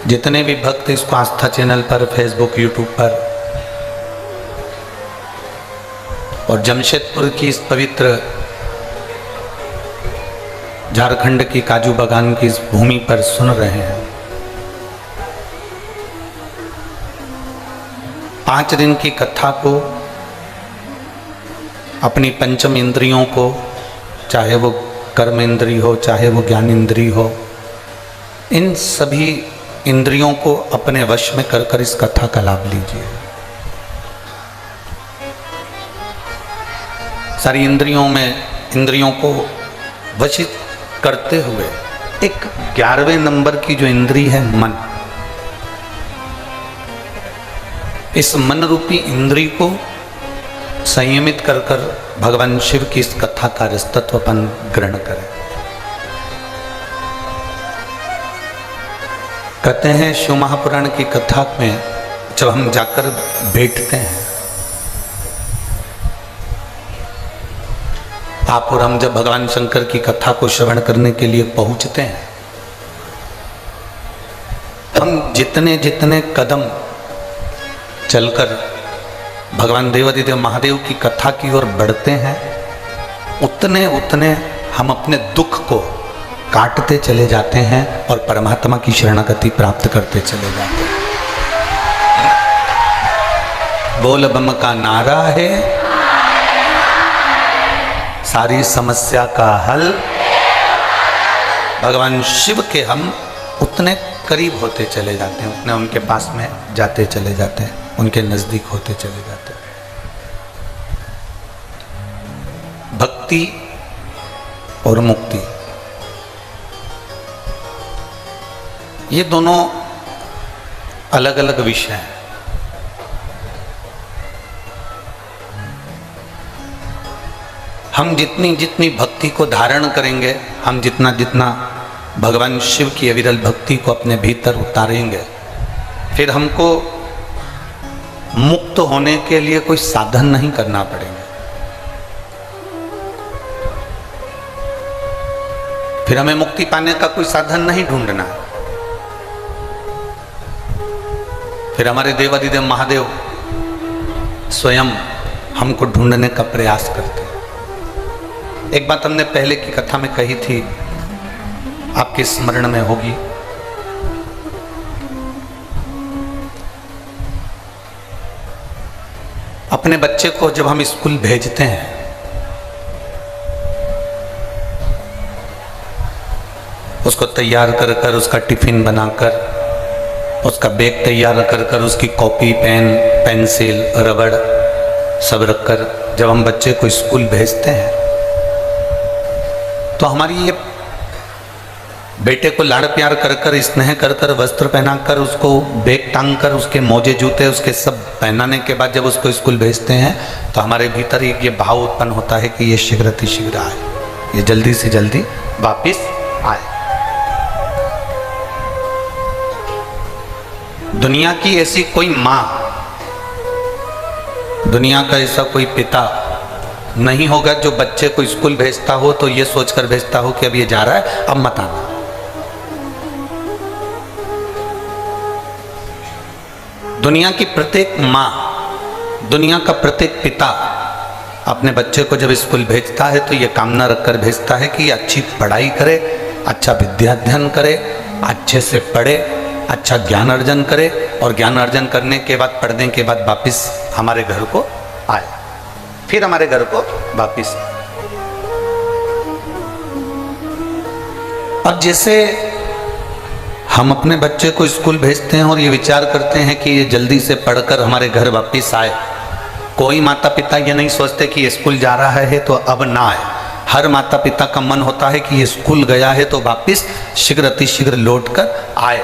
जितने भी भक्त इसको आस्था चैनल पर, फेसबुक, यूट्यूब पर और जमशेदपुर की इस पवित्र झारखंड की काजू बागान की इस भूमि पर सुन रहे हैं, 5 दिन की कथा को अपनी पंचम इंद्रियों को, चाहे वो कर्म इंद्री हो, चाहे वो ज्ञान इंद्री हो, इन सभी इंद्रियों को अपने वश में कर कर इस कथा का लाभ लीजिए। सारी इंद्रियों को वशित करते हुए एक 11वें नंबर की जो इंद्री है मन, इस मन रूपी इंद्री को संयमित कर कर भगवान शिव की इस कथा का रसतत्व अपन ग्रहण करें। कहते हैं शिव महापुराण की कथा में जब हम जाकर बैठते हैं, आप और हम जब भगवान शंकर की कथा को श्रवण करने के लिए पहुंचते हैं, हम जितने जितने कदम चलकर भगवान देवाधिदेव महादेव की कथा की ओर बढ़ते हैं, उतने उतने हम अपने दुख को काटते चले जाते हैं और परमात्मा की शरणागति प्राप्त करते चले जाते हैं। बोल बम का नारा है, सारी समस्या का हल। भगवान शिव के हम उतने करीब होते चले जाते हैं, उतने उनके पास में जाते चले जाते हैं, उनके नजदीक होते चले जाते हैं। भक्ति और मुक्ति, ये दोनों अलग अलग विषय हैं। हम जितनी जितनी भक्ति को धारण करेंगे, हम जितना जितना भगवान शिव की अविरल भक्ति को अपने भीतर उतारेंगे, फिर हमको मुक्त होने के लिए कोई साधन नहीं करना पड़ेगा। फिर हमें मुक्ति पाने का कोई साधन नहीं ढूंढना है। फिर हमारे देवाधिदेव महादेव स्वयं हमको ढूंढने का प्रयास करते हैं। एक बात हमने पहले की कथा में कही थी, आपके स्मरण में होगी। अपने बच्चे को जब हम स्कूल भेजते हैं, उसको तैयार कर कर, उसका टिफिन बनाकर, उसका बैग तैयार कर कर, उसकी कॉपी, पेन, पेंसिल, रबड़ सब रखकर जब हम बच्चे को स्कूल भेजते हैं, तो हमारी ये बेटे को लाड़ प्यार कर कर, स्नेह कर कर, वस्त्र पहनाकर, उसको बैग टांग कर, उसके मोजे जूते उसके सब पहनाने के बाद जब उसको स्कूल भेजते हैं, तो हमारे भीतर एक ये भाव उत्पन्न होता है कि ये शीघ्र अतिशीघ्र आए, ये जल्दी से जल्दी वापिस आए। दुनिया की ऐसी कोई माँ, दुनिया का ऐसा कोई पिता नहीं होगा जो बच्चे को स्कूल भेजता हो तो ये सोचकर भेजता हो कि अब ये जा रहा है, अब मत आना। दुनिया की प्रत्येक माँ, दुनिया का प्रत्येक पिता अपने बच्चे को जब स्कूल भेजता है तो ये कामना रखकर भेजता है कि अच्छी पढ़ाई करे, अच्छा विद्याध्ययन करे, अच्छे से पढ़े, अच्छा ज्ञान अर्जन करे और ज्ञान अर्जन करने के बाद, पढ़ने के बाद वापिस हमारे घर को आए, फिर हमारे घर को वापिस। अब जैसे हम अपने बच्चे को स्कूल भेजते हैं और ये विचार करते हैं कि ये जल्दी से पढ़कर हमारे घर वापिस आए, कोई माता पिता ये नहीं सोचते कि ये स्कूल जा रहा है तो अब ना आए। हर माता पिता का मन होता है कि ये स्कूल गया है तो वापिस शीघ्र अतिशीघ्र लौट कर आए,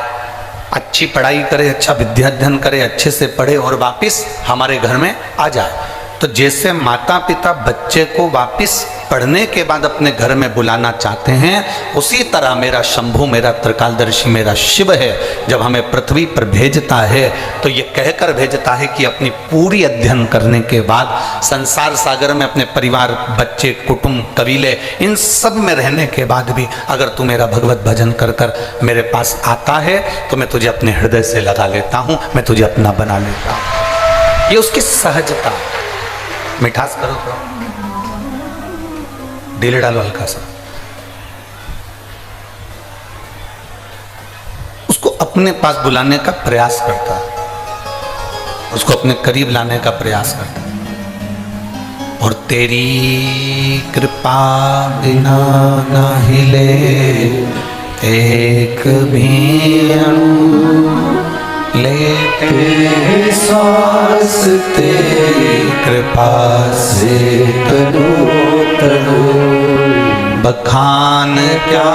अच्छी पढ़ाई करे, अच्छा विद्याध्ययन करे, अच्छे से पढ़े और वापिस हमारे घर में आ जाए। तो जैसे माता पिता बच्चे को वापस पढ़ने के बाद अपने घर में बुलाना चाहते हैं, उसी तरह मेरा शंभु, मेरा त्रिकालदर्शी, मेरा शिव है, जब हमें पृथ्वी पर भेजता है तो ये कहकर भेजता है कि अपनी पूरी अध्ययन करने के बाद संसार सागर में अपने परिवार, बच्चे, कुटुंब, कबीले, इन सब में रहने के बाद भी अगर तू मेरा भगवत भजन कर कर मेरे पास आता है तो मैं तुझे अपने हृदय से लगा लेता हूँ, मैं तुझे अपना बना लेता हूँ। ये उसकी सहजता। मिठास करो तो दिल डालो हल्का सा, उसको अपने पास बुलाने का प्रयास करता है, उसको अपने करीब लाने का प्रयास करता है। और तेरी कृपा बिना न हिले एक भी अणु, लेते सांस तेरी कृपा से तनु तनु। बखान क्या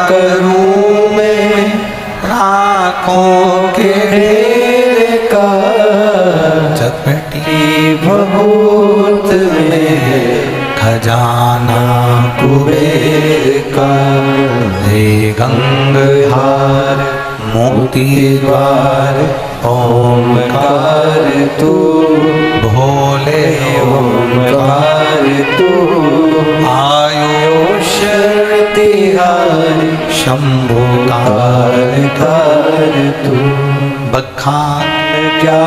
करूं मैं राखों के ढेर का, चपटी भभूत में खजाना कुबेर का। हे गंगहार मोती द्वार ओमकार तू, भोले ओमकार तू। आयुष तिहारी शंभु कार तू। बखान क्या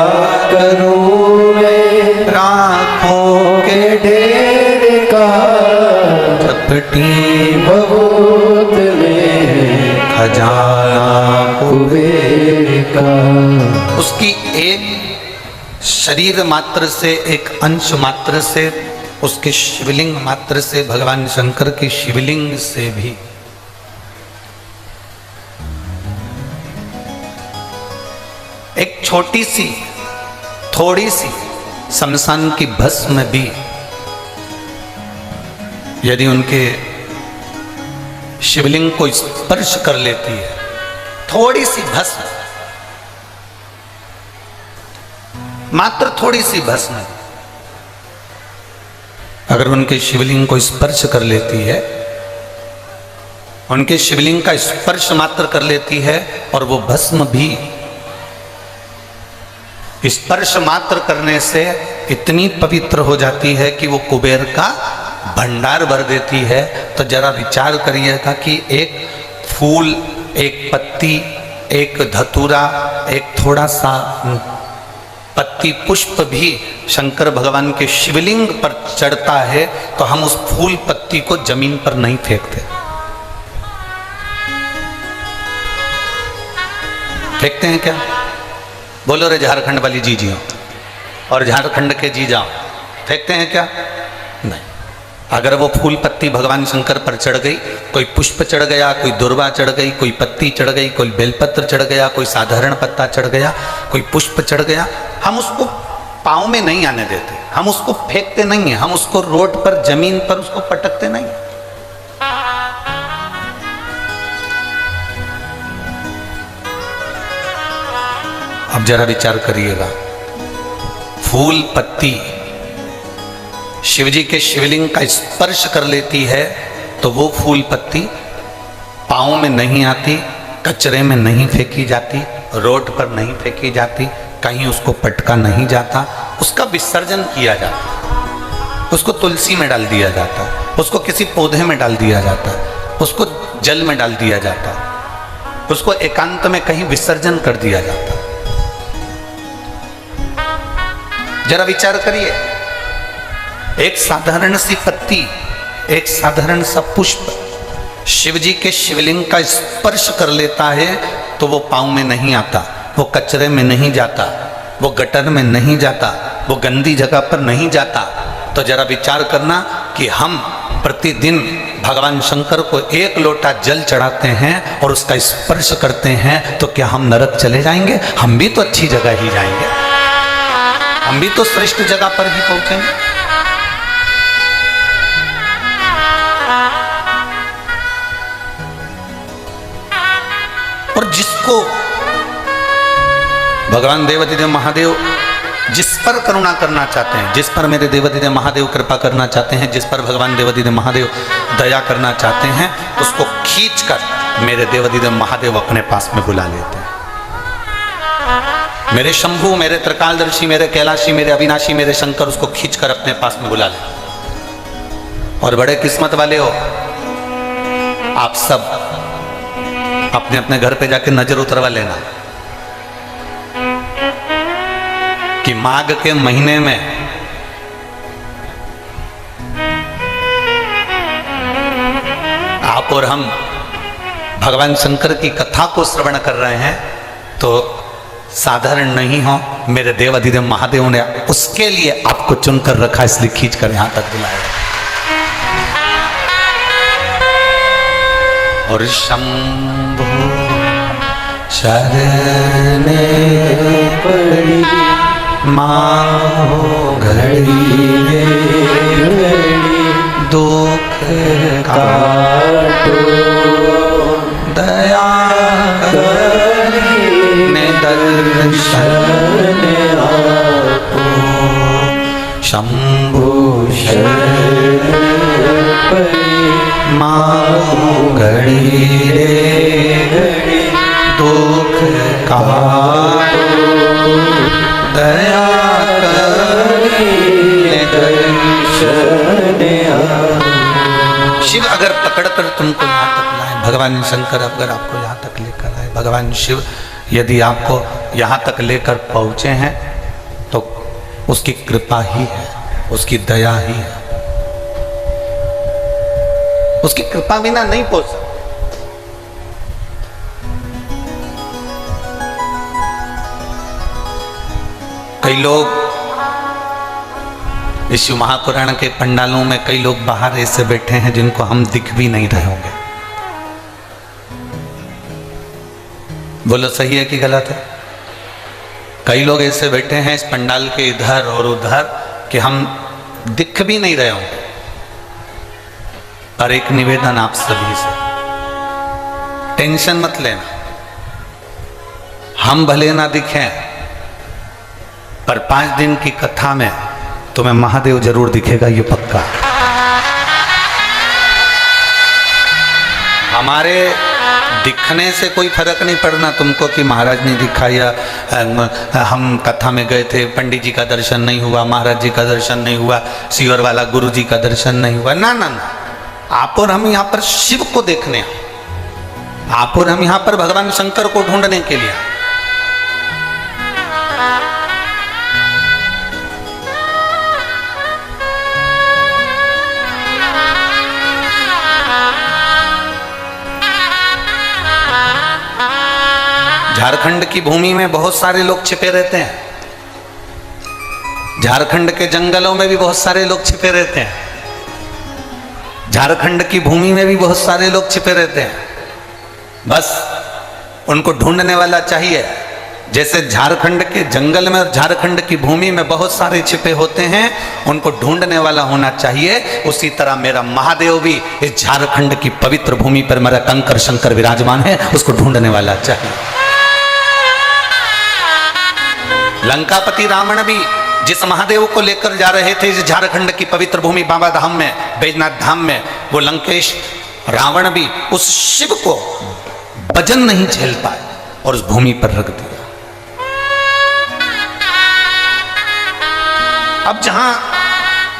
करूं मैं राखों के ढेर का, चपटी भभूत में खजाना कुबेर का। उसकी एक शरीर मात्र से, एक अंश मात्र से, उसके शिवलिंग मात्र से, भगवान शंकर के शिवलिंग से भी एक छोटी सी, थोड़ी सी शमशान की भस्म भी यदि उनके शिवलिंग को स्पर्श कर लेती है, थोड़ी सी भस्म, मात्र थोड़ी सी भस्म अगर उनके शिवलिंग को स्पर्श कर लेती है, उनके शिवलिंग का स्पर्श मात्र कर लेती है, और वो भस्म भी स्पर्श मात्र करने से इतनी पवित्र हो जाती है कि वो कुबेर का भंडार भर देती है। तो जरा विचार करिएगा कि एक फूल, एक पत्ती, एक धतूरा, एक थोड़ा सा पत्ती पुष्प भी शंकर भगवान के शिवलिंग पर चढ़ता है तो हम उस फूल पत्ती को जमीन पर नहीं फेंकते। फेंकते हैं क्या? बोलो रे झारखंड वाली जीजियों और झारखंड के जी जाओ, फेंकते हैं क्या? नहीं। अगर वो फूल पत्ती भगवान शंकर पर चढ़ गई, कोई पुष्प चढ़ गया, कोई दुर्वा चढ़ गई, कोई पत्ती चढ़ गई, कोई बेलपत्र चढ़ गया, कोई साधारण पत्ता चढ़ गया, कोई पुष्प चढ़ गया, हम उसको पाँव में नहीं आने देते, हम उसको फेंकते नहीं है, हम उसको रोड पर, जमीन पर उसको पटकते नहीं। अब जरा विचार करिएगा, फूल पत्ती शिवजी के शिवलिंग का स्पर्श कर लेती है तो वो फूल पत्ती पाँव में नहीं आती, कचरे में नहीं फेंकी जाती, रोड पर नहीं फेंकी जाती, कहीं उसको पटका नहीं जाता, उसका विसर्जन किया जाता, उसको तुलसी में डाल दिया जाता, उसको किसी पौधे में डाल दिया जाता, उसको जल में डाल दिया जाता, उसको एकांत में कहीं विसर्जन कर दिया जाता। जरा विचार करिए, एक साधारण सी पत्ती, एक साधारण सा पुष्प शिवजी के शिवलिंग का स्पर्श कर लेता है तो वो पाँव में नहीं आता, वो कचरे में नहीं जाता, वो गटर में नहीं जाता, वो गंदी जगह पर नहीं जाता। तो जरा विचार करना कि हम प्रतिदिन भगवान शंकर को एक लोटा जल चढ़ाते हैं और उसका स्पर्श करते हैं तो क्या हम नरक चले जाएंगे? हम भी तो अच्छी जगह ही जाएंगे, हम भी तो श्रेष्ठ जगह पर ही पहुंचेंगे। और जिसको भगवान देवाधिदेव महादेव जिस पर करुणा करना चाहते हैं, जिस पर मेरे देवाधिदेव महादेव कृपा करना चाहते हैं, जिस पर भगवान देवाधिदेव महादेव दया करना चाहते हैं, उसको खींचकर मेरे देवाधिदेव महादेव अपने पास में बुला लेते हैं। मेरे शंभु, मेरे त्रिकालदर्शी, मेरे कैलाशी, मेरे अविनाशी, मेरे शंकर उसको खींचकर अपने पास में बुला लेते हैं। और बड़े किस्मत वाले हो आप सब, अपने अपने घर पे जाके नजर उतरवा लेना कि माघ के महीने में आप और हम भगवान शंकर की कथा को श्रवण कर रहे हैं तो साधारण नहीं हो, मेरे देव अधिदेव महादेव ने उसके लिए आपको चुनकर रखा, इसलिए खींच कर यहां तक बुलाया। और शंभो शरणे पड़ी माहो घड़ी दुख काटो दया ने दर्शन आपो शंभो शरण माहो घड़ी दुख काटो दया शिव अगर पकड़कर तुमको यहाँ तक लाए, भगवान शंकर अगर आपको यहाँ तक लेकर आए, भगवान शिव यदि आपको यहाँ तक लेकर पहुँचे हैं तो उसकी कृपा ही है, उसकी दया ही है। उसकी कृपा बिना नहीं पहुँच सकते। कई लोग इस शिव महापुराण के पंडालों में, कई लोग बाहर ऐसे बैठे हैं जिनको हम दिख भी नहीं रहे होंगे। बोलो सही है कि गलत है? कई लोग ऐसे बैठे हैं इस पंडाल के इधर और उधर कि हम दिख भी नहीं रहे होंगे। और एक निवेदन आप सभी से, टेंशन मत लेना, हम भले ना दिखें पर 5 दिन की कथा में तुम्हें महादेव जरूर दिखेगा, ये पक्का। हमारे दिखने से कोई फर्क नहीं पड़ना तुमको कि महाराज ने दिखा या हम कथा में गए थे, पंडित जी का दर्शन नहीं हुआ, महाराज जी का दर्शन नहीं हुआ, सीवर वाला गुरु जी का दर्शन नहीं हुआ। ना ना ना, आप और हम यहाँ पर शिव को देखने, आप और हम यहाँ पर भगवान शंकर को ढूंढने के लिए। झारखंड की भूमि में बहुत सारे लोग छिपे रहते हैं, झारखंड के जंगलों में भी बहुत सारे लोग छिपे रहते हैं, झारखंड की भूमि में भी बहुत सारे लोग छिपे रहते हैं। बस उनको ढूंढने वाला चाहिए। जैसे झारखंड के जंगल में और झारखंड की भूमि में बहुत सारे छिपे होते हैं, उनको ढूंढने वाला होना चाहिए। उसी तरह मेरा महादेव भी इस झारखंड की पवित्र भूमि पर मेरा कंकर शंकर विराजमान है, उसको ढूंढने वाला चाहिए। लंकापति रावण भी जिस महादेव को लेकर जा रहे थे इस झारखंड की पवित्र भूमि बाबा धाम में, बैजनाथ धाम में, वो लंकेश रावण भी उस शिव को वजन नहीं झेल पाए और उस भूमि पर रख दिया। अब जहां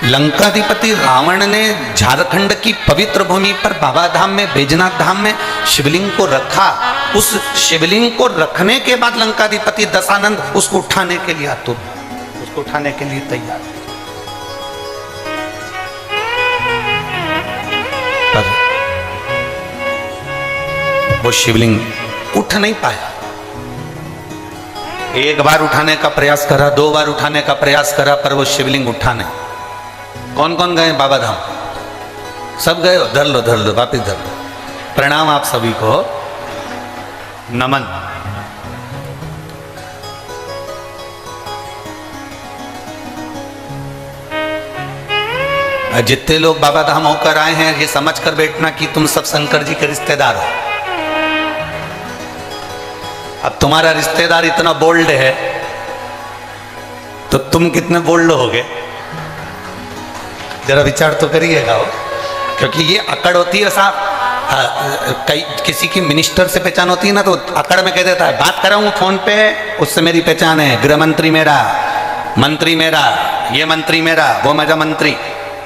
लंकाधिपति रावण ने झारखंड की पवित्र भूमि पर बाबा धाम में, बैजनाथ धाम में शिवलिंग को रखा, उस शिवलिंग को रखने के बाद लंकाधिपति दशानंद उसको उठाने के लिए आतुर, उसको उठाने के लिए तैयार। पर वो शिवलिंग उठ नहीं पाया। एक बार उठाने का प्रयास करा, 2 बार उठाने का प्रयास करा, पर वो शिवलिंग उठा नहीं। कौन कौन गए बाबा धाम? सब गए हो? धर लो धर लो, वापिस धर लो। प्रणाम आप सभी को, नमन। जितने लोग बाबा धाम होकर आए हैं ये समझ कर बैठना कि तुम सब शंकर जी के रिश्तेदार हो। अब तुम्हारा रिश्तेदार इतना बोल्ड है तो तुम कितने बोल्ड होगे, जरा विचार तो करिएगा वो। क्योंकि ये अकड़ होती है साहब, कई किसी की मिनिस्टर से पहचान होती है ना, तो अकड़ में कह देता है बात कर रहा हूँ फोन पे, उससे मेरी पहचान है, गृह मंत्री मेरा, मंत्री मेरा, ये मंत्री मेरा, वो मेरा मंत्री।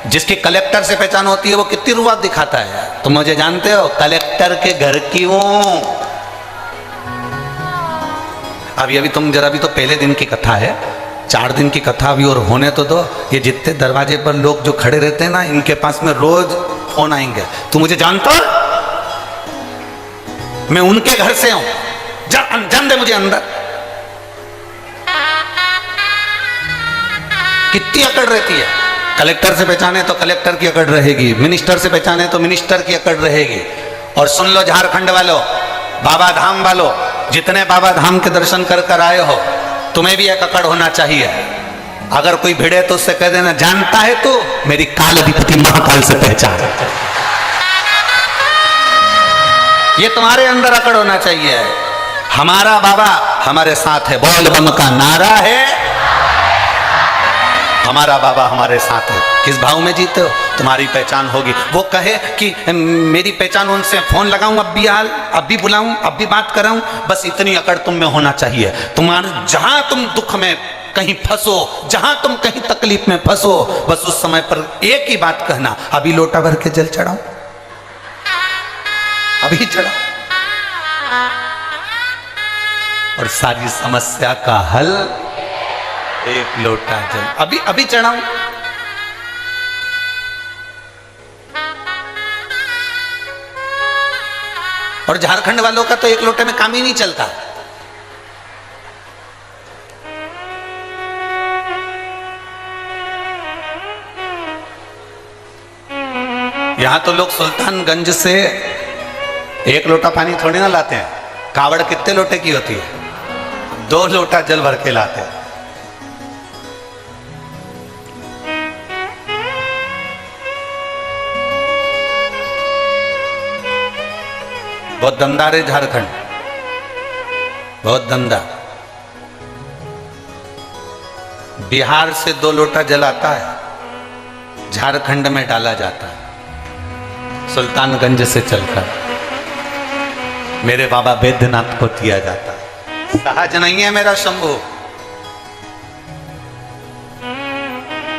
जिसकी कलेक्टर से पहचान होती है वो कितनी रुआब दिखाता है। तुम मुझे जानते हो, कलेक्टर के घर की हूं। अभी तुम जरा भी, तो पहले दिन की कथा है, 4 दिन की कथा अभी और होने तो दो। ये जितने दरवाजे पर लोग जो खड़े रहते हैं ना, इनके पास में रोज फोन आएंगे, तू मुझे जानता है, मैं उनके घर से हूं, जान दे मुझे अंदर। कितनी अकड़ रहती है। कलेक्टर से पहचाने तो कलेक्टर की अकड़ रहेगी, मिनिस्टर से पहचाने तो मिनिस्टर की अकड़ रहेगी। और सुन लो झारखंड वालों, बाबा धाम वालों, जितने बाबा धाम के दर्शन कर कर आए हो, तुम्हें भी एक अकड़ होना चाहिए। अगर कोई भिड़े तो उससे कह देना, जानता है तो मेरी काल अधिपति महाकाल से पहचान। ये तुम्हारे अंदर अकड़ होना चाहिए। हमारा बाबा हमारे साथ है, बोल बम का नारा है, हमारा बाबा हमारे साथ है। किस भाव में जीते हो, तुम्हारी पहचान होगी। वो कहे कि मेरी पहचान, उनसे फोन लगाऊं, अब भी बुलाऊं, अब भी बात कराऊं, बस इतनी अकड़ तुम में होना चाहिए। तुम्हारे जहां तुम दुख में कहीं फंसो, जहां तुम कहीं तकलीफ में फंसो, बस उस समय पर एक ही बात कहना, अभी लोटा भर के जल चढ़ाऊं, अभी चढ़ाओ, और सारी समस्या का हल एक लोटा जल, अभी चढ़ाऊं। और झारखंड वालों का तो एक लोटे में काम ही नहीं चलता। यहां तो लोग सुल्तानगंज से एक लोटा पानी थोड़ी ना लाते हैं, कावड़ कितने लोटे की होती है, 2 लोटा जल भर के लाते हैं। बहुत दमदार है झारखंड, बहुत दमदार। बिहार से 2 लोटा जल आता है, झारखंड में डाला जाता है सुल्तानगंज से चलकर, मेरे बाबा बैद्यनाथ को दिया जाता है। सहज नहीं है मेरा शंभू।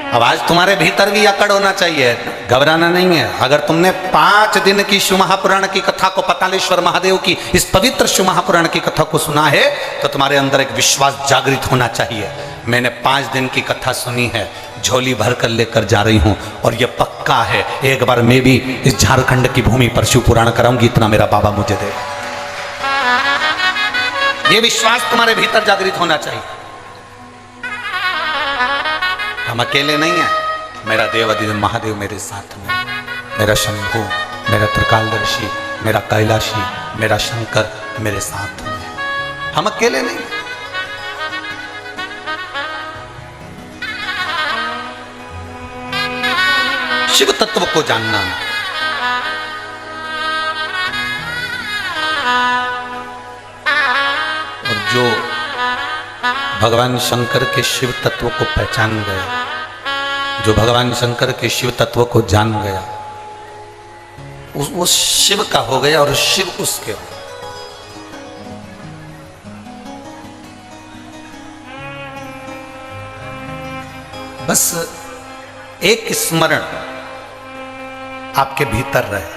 अब आज तुम्हारे भीतर भी अकड़ होना चाहिए, घबराना नहीं है। अगर तुमने 5 दिन की शिव महापुराण की कथा को, पतालेश्वर महादेव की इस पवित्र शिव महापुराण की कथा को सुना है, तो तुम्हारे अंदर एक विश्वास जागृत होना चाहिए। मैंने 5 दिन की कथा सुनी है, झोली भर कर लेकर जा रही हूं, और यह पक्का है एक बार मैं भी इस झारखंड की भूमि पर शिव पुराण कराऊंगी, इतना मेरा बाबा मुझे दे। ये विश्वास तुम्हारे भीतर जागृत होना चाहिए। हम अकेले नहीं हैं, मेरा देवाधिदेव महादेव मेरे साथ में, मेरा शंभू, मेरा त्रिकालदर्शी, मेरा कैलाशी, मेरा शंकर मेरे साथ में। हम अकेले नहीं। शिव तत्व को जानना, और जो भगवान शंकर के शिव तत्व को पहचान गया, जो भगवान शंकर के शिव तत्व को जान गया, वो शिव का हो गया और शिव उसके हो। बस एक स्मरण आपके भीतर रहे।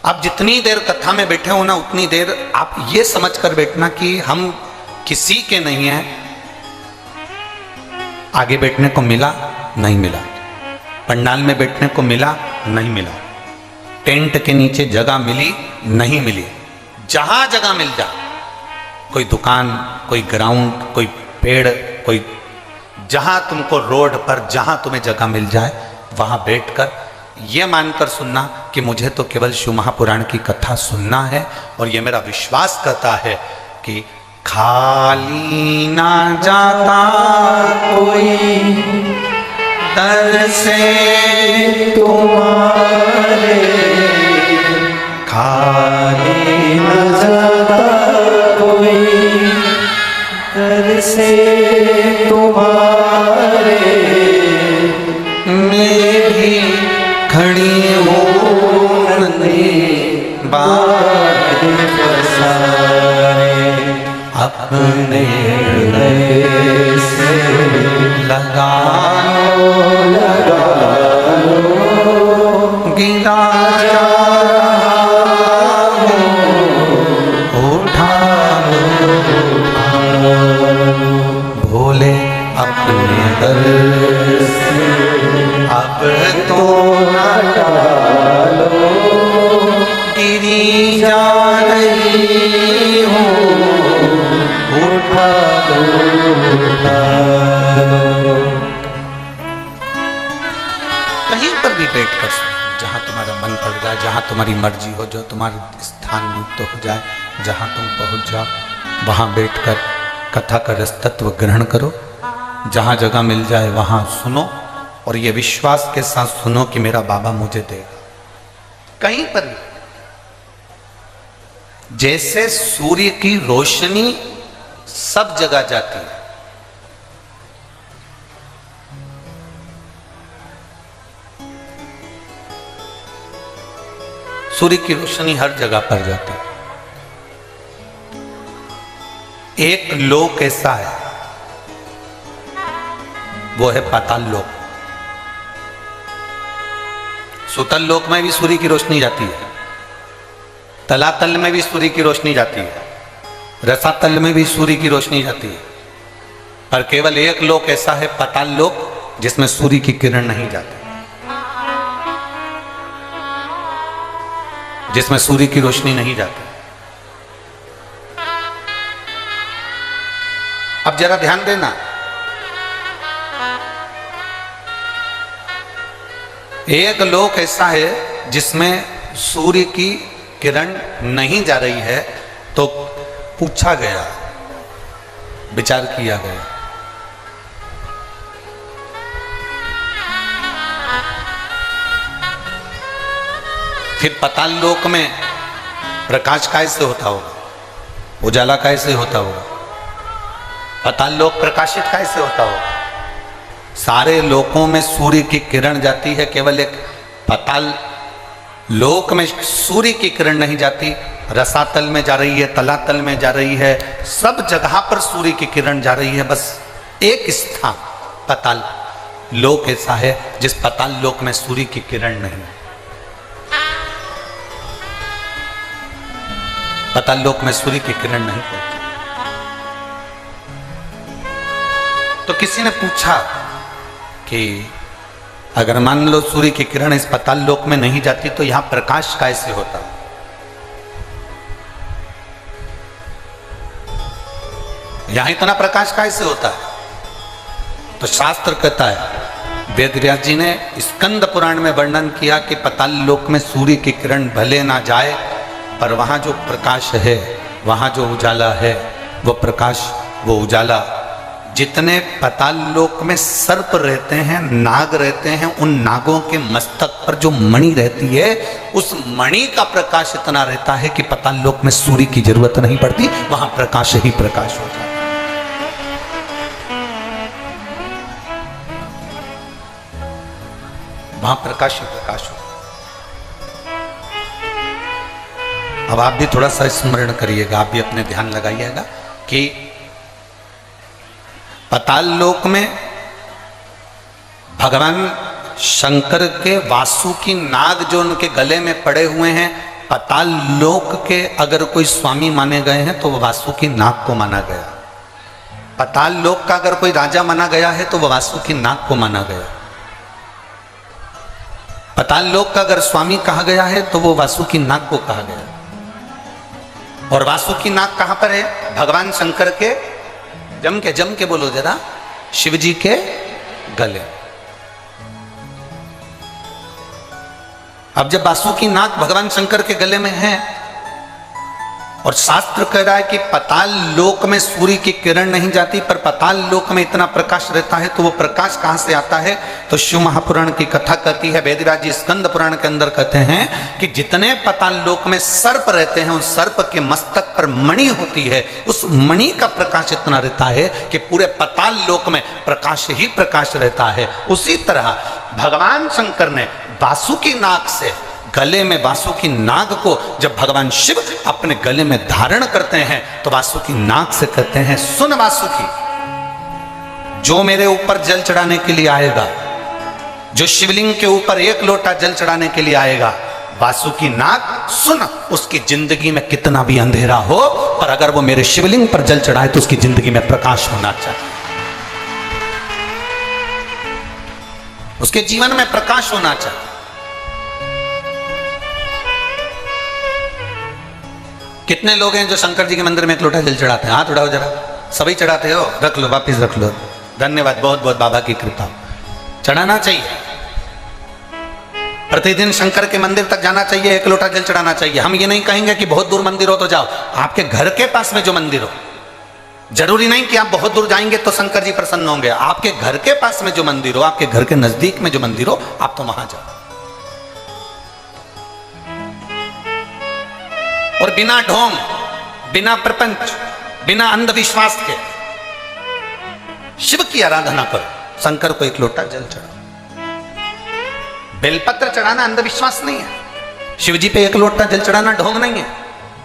आप जितनी देर कथा में बैठे हो ना, उतनी देर आप ये समझकर बैठना कि हम किसी के नहीं हैं। आगे बैठने को मिला, नहीं मिला, पंडाल में बैठने को मिला, नहीं मिला, टेंट के नीचे जगह मिली, नहीं मिली, जहां जगह मिल जा, कोई दुकान, कोई ग्राउंड, कोई पेड़, कोई जहां तुमको रोड पर जहां तुम्हें जगह मिल जाए, वहां बैठकर यह मानकर सुनना कि मुझे तो केवल शिव महापुराण की कथा सुनना है, और यह मेरा विश्वास करता है कि खाली ना जाता कोई दर से तुम्हारे, खाली ना जाता कोई दर से तुम्हारे में भी खड़ी हूँ नन्हे बार सारे अपने हृदय से लगा लगा लो गिरा जा उठा भोले अपने दर से अब तो न डालो गिरी जा रही हूँ उठा लो कहीं पर भी बैठ कर जहाँ तुम्हारा मन पड़ जाए, जहाँ तुम्हारी मर्जी हो, जो तुम्हारा स्थान मुक्त हो जाए, जहाँ तुम पहुँच जाओ वहाँ बैठकर कथा का रस तत्व ग्रहण करो। जहाँ जगह मिल जाए वहाँ सुनो और ये विश्वास के साथ सुनो कि मेरा बाबा मुझे देगा। कहीं पर भी जैसे सूर्य की रोशनी सब जगह जाती है, सूर्य की रोशनी हर जगह पर जाती है। एक लोक ऐसा है, वो है पाताल लोक। सुतल लोक में भी सूर्य की रोशनी जाती है, तलातल में भी सूर्य की रोशनी जाती है, रसातल में भी सूर्य की रोशनी जाती है, पर केवल एक लोक ऐसा है पाताल लोक जिसमें सूर्य की किरण नहीं जाती, जिसमें सूर्य की रोशनी नहीं जाती। अब जरा ध्यान देना, एक लोक ऐसा है जिसमें सूर्य की किरण नहीं जा रही है, तो पूछा गया, विचार किया गया, फिर पाताल लोक में प्रकाश कैसे होता होगा, उजाला कैसे होता होगा, पाताल लोक प्रकाशित कैसे होता होगा। सारे लोकों में सूर्य की किरण जाती है, केवल एक पाताल लोक में सूर्य की किरण नहीं जाती। रसातल में जा रही है, तलातल में जा रही है, सब जगह पर सूर्य की किरण जा रही है। बस एक स्थान पाताल लोक ऐसा है जिस पाताल लोक में सूर्य की किरण नहीं। पाताल लोक में सूर्य की किरण नहीं पहुंची। तो किसी ने पूछा कि अगर मान लो सूर्य की किरण इस पाताल लोक में नहीं जाती तो यहां प्रकाश कैसे होता, यहां इतना प्रकाश कैसे होता है। तो शास्त्र कहता है, वेद व्यास जी ने स्कंद पुराण में वर्णन किया कि पाताल लोक में सूर्य की किरण भले ना जाए, पर वहां जो प्रकाश है, वहां जो उजाला है, वो प्रकाश, वो उजाला, जितने पाताल लोक में सर्प रहते हैं, नाग रहते हैं, उन नागों के मस्तक पर जो मणि रहती है, उस मणि का प्रकाश इतना रहता है कि पाताल लोक में सूर्य की जरूरत नहीं पड़ती, वहां प्रकाश ही प्रकाश होता है। वहां प्रकाश ही प्रकाश होता है। अब आप भी थोड़ा सा स्मरण करिएगा, आप भी अपने ध्यान लगाइएगा कि पाताल लोक में भगवान शंकर के वासुकी नाग जो उनके गले में पड़े हुए हैं, पाताल लोक के अगर कोई स्वामी माने गए हैं तो वह वासुकी नाग को माना गया। पाताल लोक का अगर कोई राजा माना गया है तो वह वासुकी नाग को माना गया। पाताल लोक का अगर स्वामी कहा गया है तो वो वासुकी नाग को कहा गया। और वासुकी नाग कहां पर है? भगवान शंकर के जम के बोलो जरा, शिव जी के गले। अब जब वासुकी नाग भगवान शंकर के गले में है और शास्त्र कह रहा है कि पाताल लोक में सूर्य की किरण नहीं जाती, पर पाताल लोक में इतना प्रकाश रहता है। तो वो प्रकाश कहाँ से आता है? तो शिव महापुराण की कथा कहती है, वेदव्यास जी स्कंद पुराण के अंदर कहते हैं कि जितने पाताल लोक में सर्प रहते हैं, उस सर्प के मस्तक पर मणि होती है, उस मणि का प्रकाश इतना रहता है कि पूरे पाताल लोक में प्रकाश ही प्रकाश रहता है। उसी तरह भगवान शंकर ने वासुकी नाग से, गले में वासुकी नाग को जब भगवान शिव अपने गले में धारण करते हैं तो वासुकी नाग से कहते हैं, सुन वासुकी, जो मेरे ऊपर जल चढ़ाने के लिए आएगा, जो शिवलिंग के ऊपर 1 लोटा जल चढ़ाने के लिए आएगा, वासुकी नाग सुन, उसकी जिंदगी में कितना भी अंधेरा हो, पर अगर वो मेरे शिवलिंग पर जल चढ़ाए तो उसकी जिंदगी में प्रकाश होना चाहिए, उसके जीवन में प्रकाश होना चाहिए। कितने लोग हैं जो शंकर जी के मंदिर में 1 लोटा जल चढ़ाते हैं? हाथ उठाओ जरा। सभी चढ़ाते हो? रख लो, वापिस रख लो। धन्यवाद, बहुत बहुत बाबा की कृपा। चढ़ाना चाहिए, प्रतिदिन शंकर के मंदिर तक जाना चाहिए, 1 लोटा जल चढ़ाना चाहिए। हम ये नहीं कहेंगे कि बहुत दूर मंदिर हो तो जाओ, आपके घर के पास में जो मंदिर हो, जरूरी नहीं कि आप बहुत दूर जाएंगे तो शंकर जी प्रसन्न होंगे। आपके घर के पास में जो मंदिर हो, आपके घर के नजदीक में जो मंदिर हो, आप तो वहां जाओ। और बिना ढोंग, बिना प्रपंच, बिना अंधविश्वास के शिव की आराधना करो। शंकर को 1 लोटा जल चढ़ाओ। बेलपत्र चढ़ाना अंधविश्वास नहीं है, शिव जी पे 1 लोटा जल चढ़ाना ढोंग नहीं है।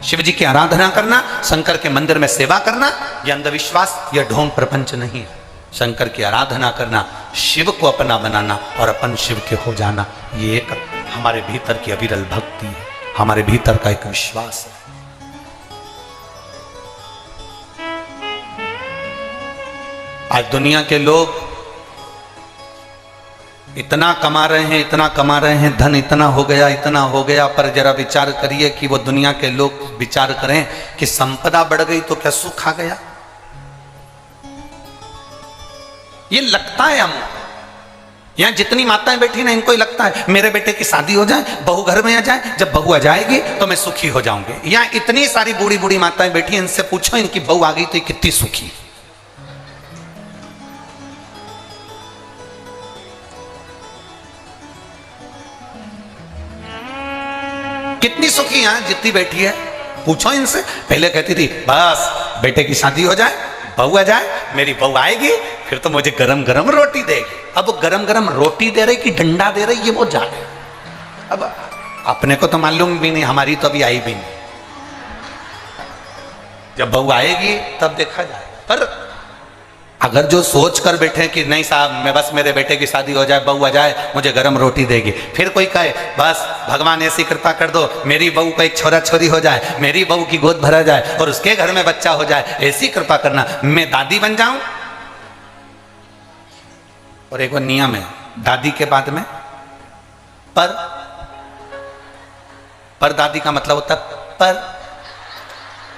शिव जी की आराधना करना, शंकर के मंदिर में सेवा करना, यह अंधविश्वास, यह ढोंग प्रपंच नहीं है। शंकर की आराधना करना, शिव को अपना बनाना और अपन शिव के हो जाना, ये एक हमारे भीतर की अविरल भक्ति है, हमारे भीतर का एक विश्वास है। आज दुनिया के लोग इतना कमा रहे हैं, इतना कमा रहे हैं, धन इतना हो गया, पर जरा विचार करिए कि वो दुनिया के लोग विचार करें कि संपदा बढ़ गई तो क्या सुख आ गया? ये लगता है हमको, यहां जितनी माताएं बैठी ना, इनको ही लगता है मेरे बेटे की शादी हो जाए, बहू घर में आ जाए, जब बहू आ जाएगी तो मैं सुखी हो जाऊंगी। यहां इतनी सारी बूढ़ी बूढ़ी माताएं बैठी, इनसे पूछो इनकी बहू आ गई तो कितनी सुखी। कितनी सुखी है जितनी बैठी है, पूछो इनसे। पहले कहती थी बस बेटे की शादी हो जाए, बहू आ जाए, मेरी बहू आएगी फिर तो मुझे गरम गरम रोटी देगी। अब गरम गरम रोटी दे रही कि डंडा दे रही, ये वो जाने। अब अपने को तो मालूम भी नहीं, हमारी तो अभी आई भी नहीं। जब बहू आएगी तब देखा जाएगा। पर अगर जो सोच कर बैठे कि नहीं साहब, मैं बस मेरे बेटे की शादी हो जाए, बहू आ जाए, मुझे गरम रोटी देगी, फिर कोई कहे बस भगवान ऐसी कृपा कर दो मेरी बहू को एक छोरा छोरी हो जाए, मेरी बहू की गोद भरा जाए और उसके घर में बच्चा हो जाए, ऐसी कृपा करना, मैं दादी बन जाऊं। और एक नियम है दादी के बाद में पर दादी का मतलब होता है पर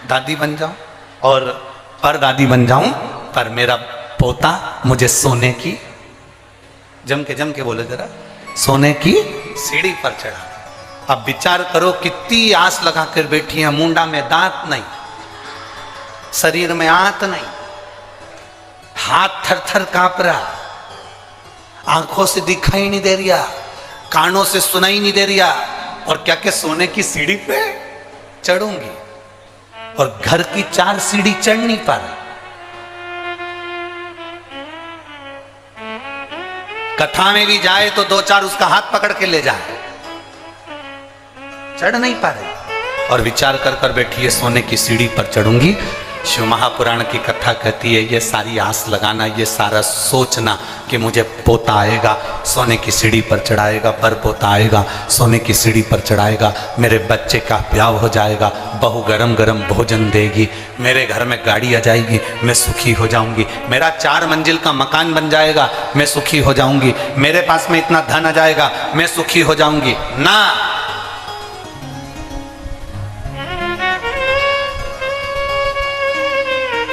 दादी बन जाऊं, और पर दादी बन जाऊं, पर मेरा पोता मुझे सोने की, जम के बोले जरा, सोने की सीढ़ी पर चढ़ा। अब विचार करो कितनी आस लगा कर बैठी है, मुंडा में दांत नहीं, शरीर में आंत नहीं, हाथ थर थर कांप रहा, आंखों से दिखाई नहीं दे रहा, कानों से सुनाई नहीं दे रहा, और क्या क्या सोने की सीढ़ी पे चढ़ूंगी, और घर की 4 सीढ़ी चढ़ नहीं पा रही। कथा में भी जाए तो 2-4 उसका हाथ पकड़ के ले जाए, चढ़ नहीं पा रही, और विचार कर कर बैठी है सोने की सीढ़ी पर चढ़ूंगी। शिव महापुराण की कथा कहती है ये सारी आस लगाना, ये सारा सोचना कि मुझे पोता आएगा, सोने की सीढ़ी पर चढ़ाएगा, पर पोता आएगा, सोने की सीढ़ी पर चढ़ाएगा, मेरे बच्चे का ब्याह हो जाएगा, बहू गरम गरम भोजन देगी, मेरे घर में गाड़ी आ जाएगी, मैं सुखी हो जाऊंगी, मेरा 4 मंजिल का मकान बन जाएगा, मैं सुखी हो जाऊंगी, मेरे पास में इतना धन आ जाएगा, मैं सुखी हो जाऊंगी। ना,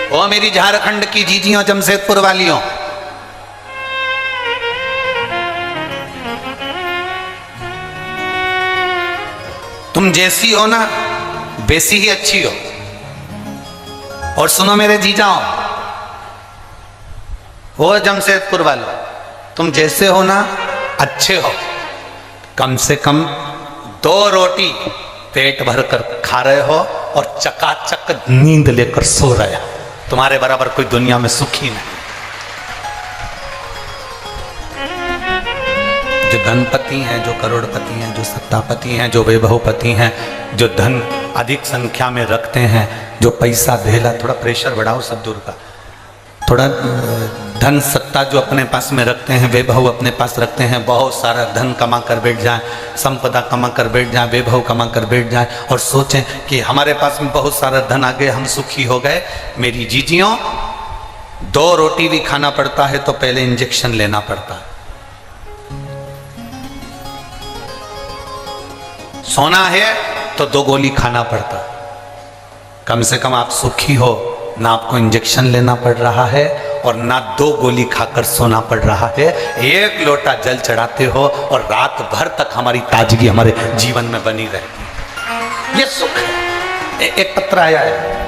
ओ मेरी झारखंड की जीजियों, जमशेदपुर वालियों, तुम जैसी हो ना वैसी ही अच्छी हो। और सुनो मेरे जीजाओ, वो जमशेदपुर वालों, तुम जैसे हो ना अच्छे हो, कम से कम 2 रोटी पेट भर कर खा रहे हो और चकाचक नींद लेकर सो रहे हो। तुम्हारे बराबर कोई दुनिया में सुखी नहीं। जो धनपति हैं, जो करोड़पति हैं, जो सत्तापति हैं, जो वैभवपति हैं, जो धन अधिक संख्या में रखते हैं, जो पैसा धेला, थोड़ा प्रेशर बढ़ाओ सब दूर का, थोड़ा धन सत्ता जो अपने पास में रखते हैं, वैभव अपने पास रखते हैं, बहुत सारा धन कमा कर बैठ जाए, संपदा कमा कर बैठ जाए, वैभव कमा कर बैठ जाए और सोचें कि हमारे पास में बहुत सारा धन आ गया, हम सुखी हो गए। मेरी जीजियों, 2 रोटी भी खाना पड़ता है तो पहले इंजेक्शन लेना पड़ता है। सोना है तो 2 गोली खाना पड़ता है। कम से कम आप सुखी हो, ना आपको इंजेक्शन लेना पड़ रहा है और ना 2 गोली खाकर सोना पड़ रहा है। 1 लोटा जल चढ़ाते हो और रात भर तक हमारी ताजगी हमारे जीवन में बनी रहती है। ये सुख है। एक पत्र आया है,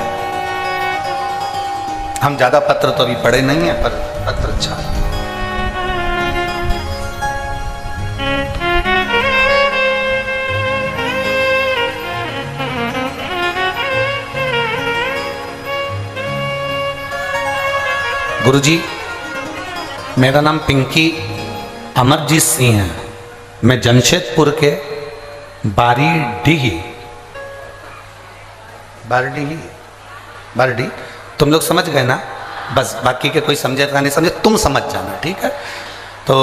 हम ज्यादा पत्र तो अभी पढ़े नहीं है, पर पत्र अच्छा है। गुरुजी, मेरा नाम पिंकी अमरजीत सिंह है। मैं जमशेदपुर के बारडी, तुम लोग समझ गए ना? बस बाकी के कोई समझेगा नहीं समझे, तुम समझ जाना, ठीक है? तो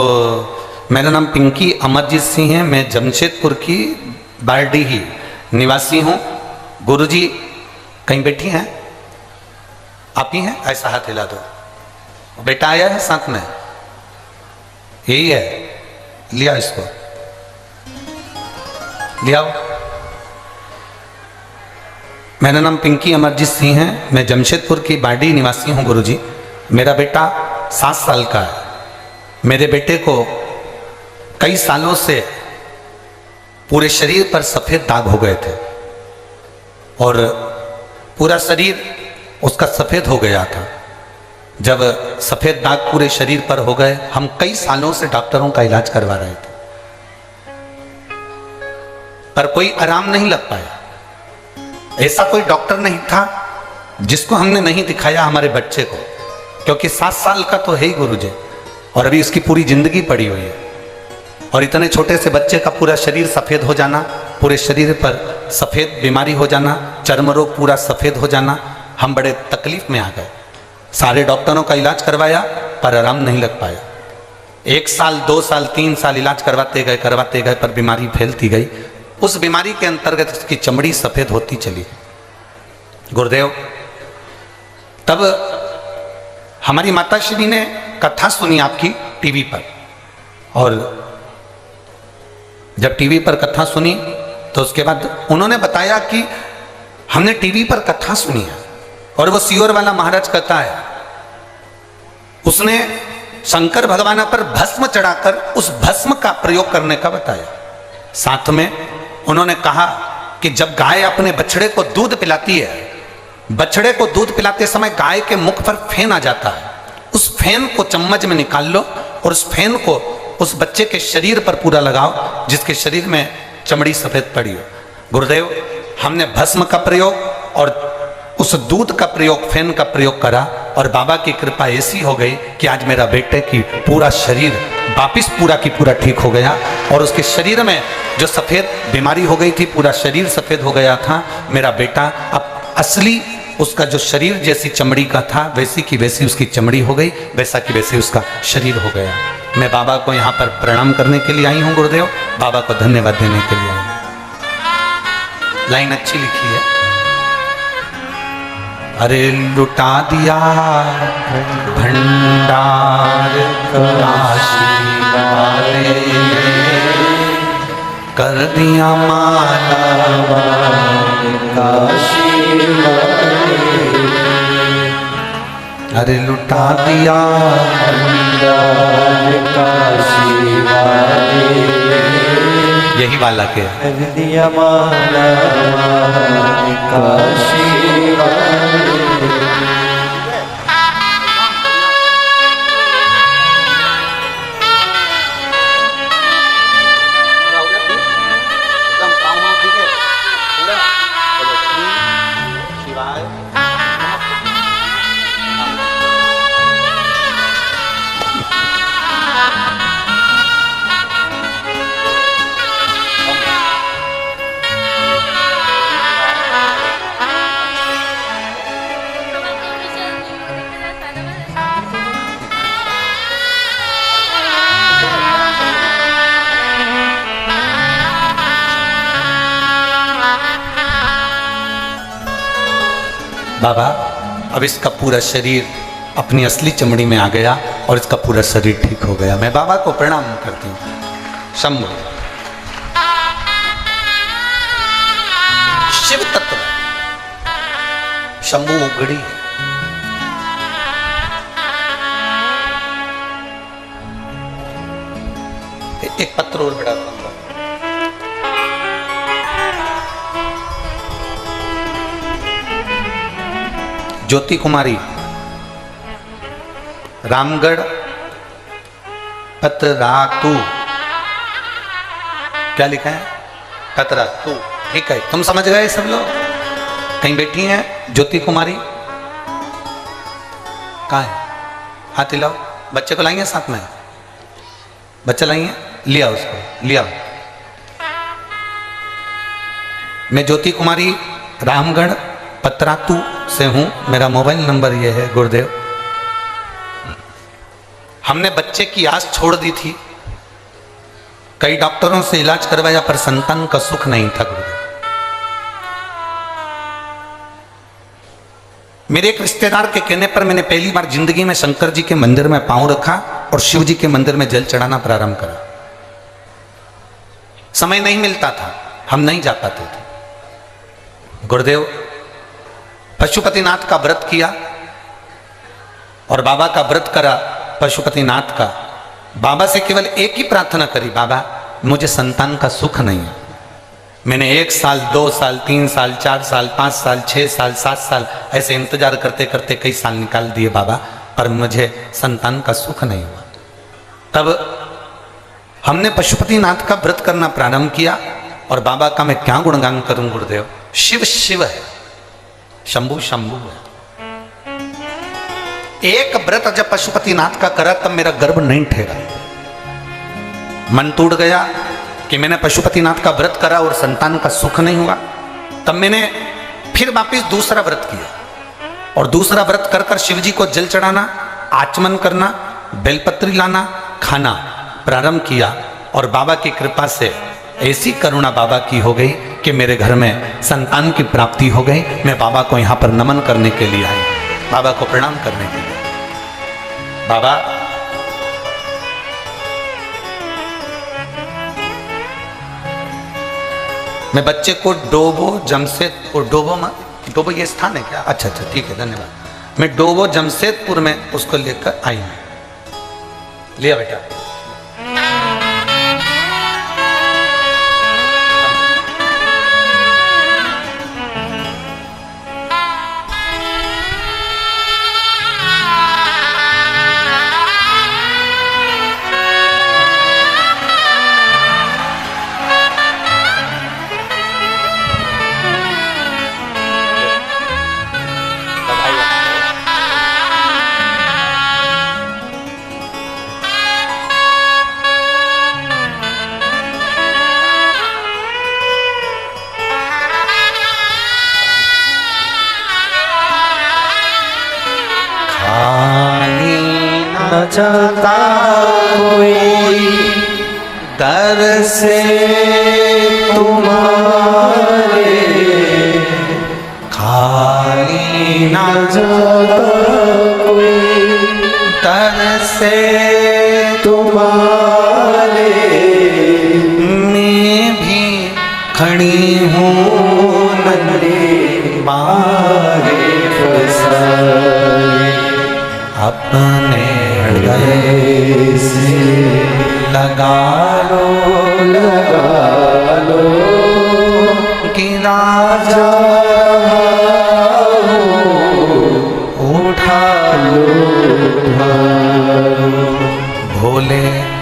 मेरा नाम पिंकी अमरजीत सिंह है। मैं जमशेदपुर की बारडी निवासी हूँ। गुरुजी कहीं बैठी हैं? आप ही हैं? ऐसा हाथ हिला दो। बेटा आया है साथ में? यही है, लिया इसको, लिया। मेरा नाम पिंकी अमरजीत सिंह है। मैं जमशेदपुर की बाडी निवासी हूँ गुरुजी। मेरा बेटा 7 साल का है। मेरे बेटे को कई सालों से पूरे शरीर पर सफेद दाग हो गए थे और पूरा शरीर उसका सफेद हो गया था। जब सफेद दाग पूरे शरीर पर हो गए, हम कई सालों से डॉक्टरों का इलाज करवा रहे थे, पर कोई आराम नहीं लग पाया। ऐसा कोई डॉक्टर नहीं था जिसको हमने नहीं दिखाया हमारे बच्चे को, क्योंकि 7 साल का तो है ही गुरुजी, और अभी उसकी पूरी जिंदगी पड़ी हुई है। और इतने छोटे से बच्चे का पूरा शरीर सफेद हो जाना, पूरे शरीर पर सफेद बीमारी हो जाना, चर्म रोग पूरा सफेद हो जाना, हम बड़े तकलीफ में आ गए। सारे डॉक्टरों का इलाज करवाया पर आराम नहीं लग पाया। 1 साल, 2 साल, 3 साल इलाज करवाते गए पर बीमारी फैलती गई। उस बीमारी के अंतर्गत उसकी चमड़ी सफेद होती चली। गुरुदेव, तब हमारी माताश्री ने कथा सुनी आपकी टीवी पर, और जब टीवी पर कथा सुनी तो उसके बाद उन्होंने बताया कि हमने टीवी पर कथा सुनी है और वो सीहोर वाला महाराज कहता है, उसने शंकर भगवान पर भस्म चढ़ाकर उस भस्म का प्रयोग करने का बताया। साथ में उन्होंने कहा कि जब गाय अपने बछड़े को दूध पिलाती है, बछड़े को दूध पिलाते समय गाय के मुख पर फेन आ जाता है, उस फेन को चम्मच में निकाल लो और उस फेन को उस बच्चे के शरीर पर पूरा लगाओ जिसके शरीर में चमड़ी सफेद पड़ी हो। गुरुदेव, हमने भस्म का प्रयोग और उस दूध का प्रयोग, फेन का प्रयोग करा और बाबा की कृपा ऐसी हो गई कि आज मेरा बेटे की पूरा शरीर वापिस पूरा की पूरा ठीक हो गया और उसके शरीर में जो सफ़ेद बीमारी हो गई थी, पूरा शरीर सफ़ेद हो गया था। मेरा बेटा अब असली उसका जो शरीर जैसी चमड़ी का था वैसी की वैसी उसकी चमड़ी हो गई, वैसा की वैसी उसका शरीर हो गया। मैं बाबा को यहाँ पर प्रणाम करने के लिए आई हूँ गुरुदेव, बाबा को धन्यवाद देने के लिए आई हूँ। लाइन अच्छी लिखी है। अरे लुटा दिया भंडार काशी वाले, कर दिया माला काशी वाले, अरे लुटा दिया भंडार काशी वाले, यही वाला के दिया माला काशी वाले। बाबा अब इसका पूरा शरीर अपनी असली चमड़ी में आ गया और इसका पूरा शरीर ठीक हो गया। मैं बाबा को प्रणाम करती हूँ। शंभु शिव तत्व, शंभु उगड़ी। एक पत्र और बड़ा ज्योति कुमारी, रामगढ़ पतरातू। क्या लिखा है? पतरातू। ठीक है, तुम समझ गए सब लोग। कहीं बैठी हैं ज्योति कुमारी? कहाँ है? हाथ हिलाओ। बच्चे को लाएंगे साथ में? बच्चा लाएंगे? लिया उसको, लिया। मैं ज्योति कुमारी रामगढ़ पतरातू से हूं। मेरा मोबाइल नंबर ये है गुरुदेव। हमने बच्चे की आस छोड़ दी थी, कई डॉक्टरों से इलाज करवाया पर संतान का सुख नहीं था गुरुदेव। मेरे एक रिश्तेदार के कहने पर मैंने पहली बार जिंदगी में शंकर जी के मंदिर में पांव रखा और शिव जी के मंदिर में जल चढ़ाना प्रारंभ करा। समय नहीं मिलता था, हम नहीं जा पाते थे। गुरुदेव पशुपतिनाथ का व्रत किया और बाबा का व्रत करा पशुपतिनाथ का। बाबा से केवल एक ही प्रार्थना करी, बाबा मुझे संतान का सुख नहीं है। मैंने 1 साल 2 साल 3 साल 4 साल 5 साल 6 साल 7 साल ऐसे इंतजार करते करते कई साल निकाल दिए बाबा, पर मुझे संतान का सुख नहीं हुआ। तब हमने पशुपतिनाथ का व्रत करना प्रारंभ किया और बाबा का मैं क्या गुणगान करूं गुरुदेव। शिव शिव है, शंभु शंभु है। एक व्रत जब पशुपतिनाथ का करा तब मेरा गर्भ नहीं ठहरा। मन टूट गया कि मैंने पशुपतिनाथ का व्रत करा और संतान का सुख नहीं हुआ। तब मैंने फिर वापिस दूसरा व्रत किया और दूसरा व्रत कर कर शिव जी को जल चढ़ाना, आचमन करना, बेलपत्री लाना, खाना प्रारंभ किया और बाबा की कृपा से ऐसी करुणा बाबा की हो गई कि मेरे घर में संतान की प्राप्ति हो गई। मैं बाबा को यहाँ पर नमन करने के लिए आई, बाबा को प्रणाम करने के लिए। बाबा मैं बच्चे को डोबो जमशेदपुर, डोबो ये स्थान है क्या? अच्छा अच्छा ठीक है, धन्यवाद। मैं डोबो जमशेदपुर में उसको लेकर आई हूं। लिया बेटा। न चाहता कोई दर से तुम्हारे, खाली ना न चाहता कोई दर से तुम्हारे, मैं भी खड़ी हूँ नन्हे बारे फसाए, अपने हृदय से लगा लो लगा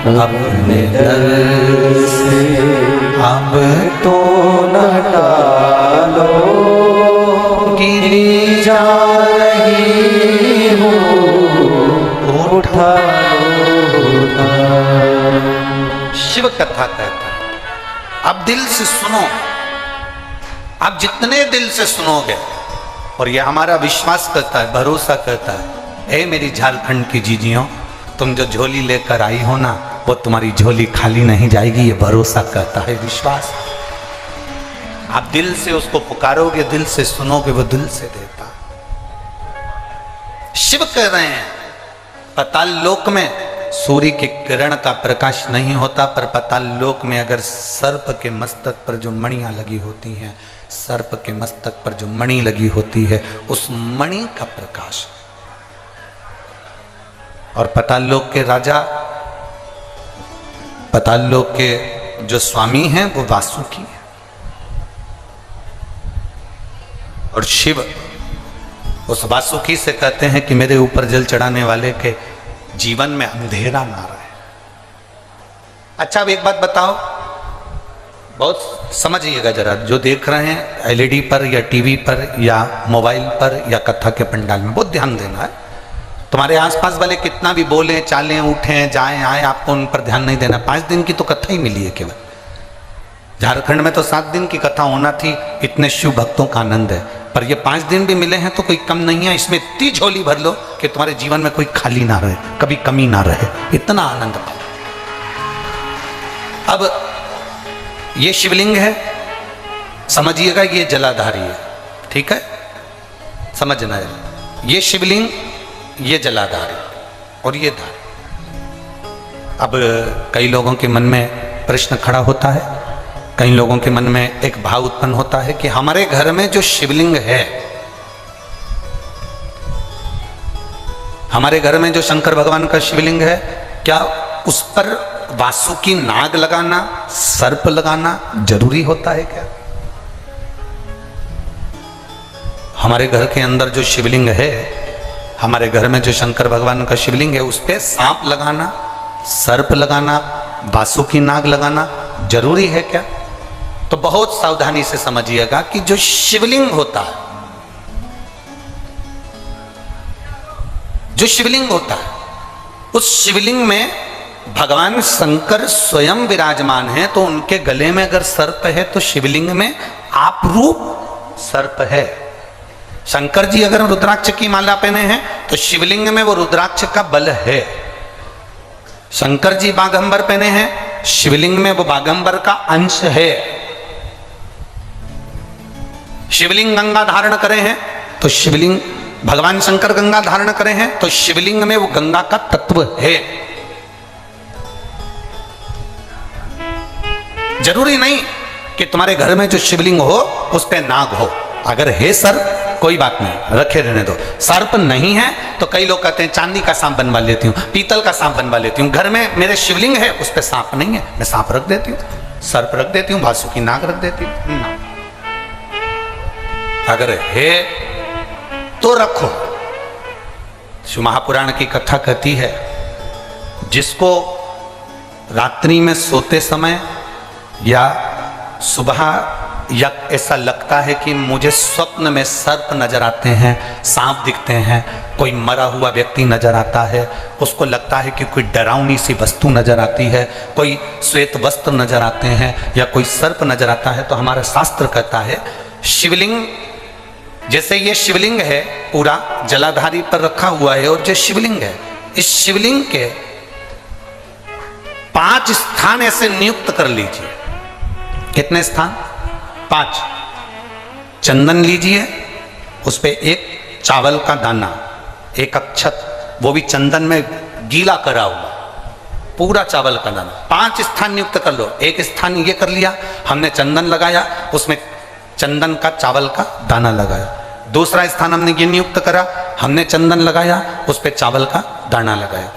अपने दर से अब तो न टालो, गिरी जा रही हूँ उठा लो ना। शिव कथा कहता है अब दिल से सुनो, आप जितने दिल से सुनोगे, और ये हमारा विश्वास करता है, भरोसा करता है, हे मेरी झारखंड की जीजियों, तुम जो झोली लेकर आई हो ना, वो तुम्हारी झोली खाली नहीं जाएगी, ये भरोसा करता है, विश्वास। आप दिल से उसको पुकारोगे, दिल से सुनोगे, वो दिल से देता। शिव कह रहे हैं पाताल लोक में सूर्य के किरण का प्रकाश नहीं होता, पर पाताल लोक में अगर सर्प के मस्तक पर जो मणियां लगी होती हैं, सर्प के मस्तक पर जो मणि लगी होती है, उस मणि का प्रकाश। और पाताल लोक के राजा, पाताल लोक के जो स्वामी हैं वो वासुकी है, और शिव उस वासुकी से कहते हैं कि मेरे ऊपर जल चढ़ाने वाले के जीवन में अंधेरा ना रहे। अच्छा अब एक बात बताओ, बहुत समझिएगा जरा, जो देख रहे हैं एलईडी पर या टीवी पर या मोबाइल पर या कथा के पंडाल में, बहुत ध्यान देना है। तुम्हारे आसपास वाले कितना भी बोले, चालें, उठें, जाएं, आए, आपको उन पर ध्यान नहीं देना। 5 दिन की तो कथा ही मिली है केवल। झारखंड में तो 7 दिन की कथा होना थी, इतने शिव भक्तों का आनंद है, पर ये 5 दिन भी मिले हैं तो कोई कम नहीं है। इसमें इतनी झोली भर लो कि तुम्हारे जीवन में कोई खाली ना रहे, कभी कमी ना रहे, इतना आनंद पाओ। अब ये शिवलिंग है, समझिएगा, ये जलाधारी है, ठीक है, समझना है। ये शिवलिंग, ये जलाधारी और ये धारी। अब कई लोगों के मन में प्रश्न खड़ा होता है, कई लोगों के मन में एक भाव उत्पन्न होता है कि हमारे घर में जो शिवलिंग है, हमारे घर में जो शंकर भगवान का शिवलिंग है, क्या उस पर वासुकी नाग लगाना, सर्प लगाना जरूरी होता है क्या? हमारे घर के अंदर जो शिवलिंग है, हमारे घर में जो शंकर भगवान का शिवलिंग है, उस पर सांप लगाना, सर्प लगाना, वासुकी नाग लगाना जरूरी है क्या? तो बहुत सावधानी से समझिएगा कि जो शिवलिंग होता है, जो शिवलिंग होता है, उस शिवलिंग में भगवान शंकर स्वयं विराजमान है, तो उनके गले में अगर सर्प है तो शिवलिंग में आप रूप सर्प है। शंकर जी अगर रुद्राक्ष की माला पहने हैं तो शिवलिंग में वो रुद्राक्ष का बल है। शंकर जी बागंबर पहने हैं, शिवलिंग में वो बागंबर का अंश है। शिवलिंग गंगा धारण करे हैं तो शिवलिंग, भगवान शंकर गंगा धारण करे हैं तो शिवलिंग में वो गंगा का तत्व है। जरूरी नहीं कि तुम्हारे घर में जो शिवलिंग हो उस पे नाग हो। अगर है सर्प कोई बात नहीं, रखे रहने दो। सर्प नहीं है तो कई लोग कहते हैं चांदी का सांप बनवा लेती हूँ, पीतल का सांप बनवा लेती हूँ। घर में मेरे शिवलिंग है, उस पे सांप नहीं है, मैं सांप रख देती हूँ, सर्प रख देती हूँ, वासुकी नाग रख देती हूँ ना। अगर है तो रखो। शिव महापुराण की कथा कहती है, जिसको रात्रि में सोते समय या सुबह या ऐसा लगता है कि मुझे स्वप्न में सर्प नजर आते हैं, सांप दिखते हैं, कोई मरा हुआ व्यक्ति नजर आता है, उसको लगता है कि कोई डरावनी सी वस्तु नजर आती है, कोई श्वेत वस्त्र नजर आते हैं या कोई सर्प नजर आता है, तो हमारा शास्त्र कहता है शिवलिंग, जैसे ये शिवलिंग है पूरा जलाधारी पर रखा हुआ है, और जो शिवलिंग है, इस शिवलिंग के 5 स्थान ऐसे नियुक्त कर लीजिए। कितने स्थान? 5। चंदन लीजिए, उस पे एक चावल का दाना, एक अक्षत, वो भी चंदन में गीला करा हुआ, पूरा चावल का दाना। 5 स्थान नियुक्त कर लो। एक स्थान ये कर लिया, हमने चंदन लगाया, उसमें चंदन का चावल का दाना लगाया। दूसरा स्थान हमने ये नियुक्त करा, हमने चंदन लगाया, उस पे चावल का दाना लगाया।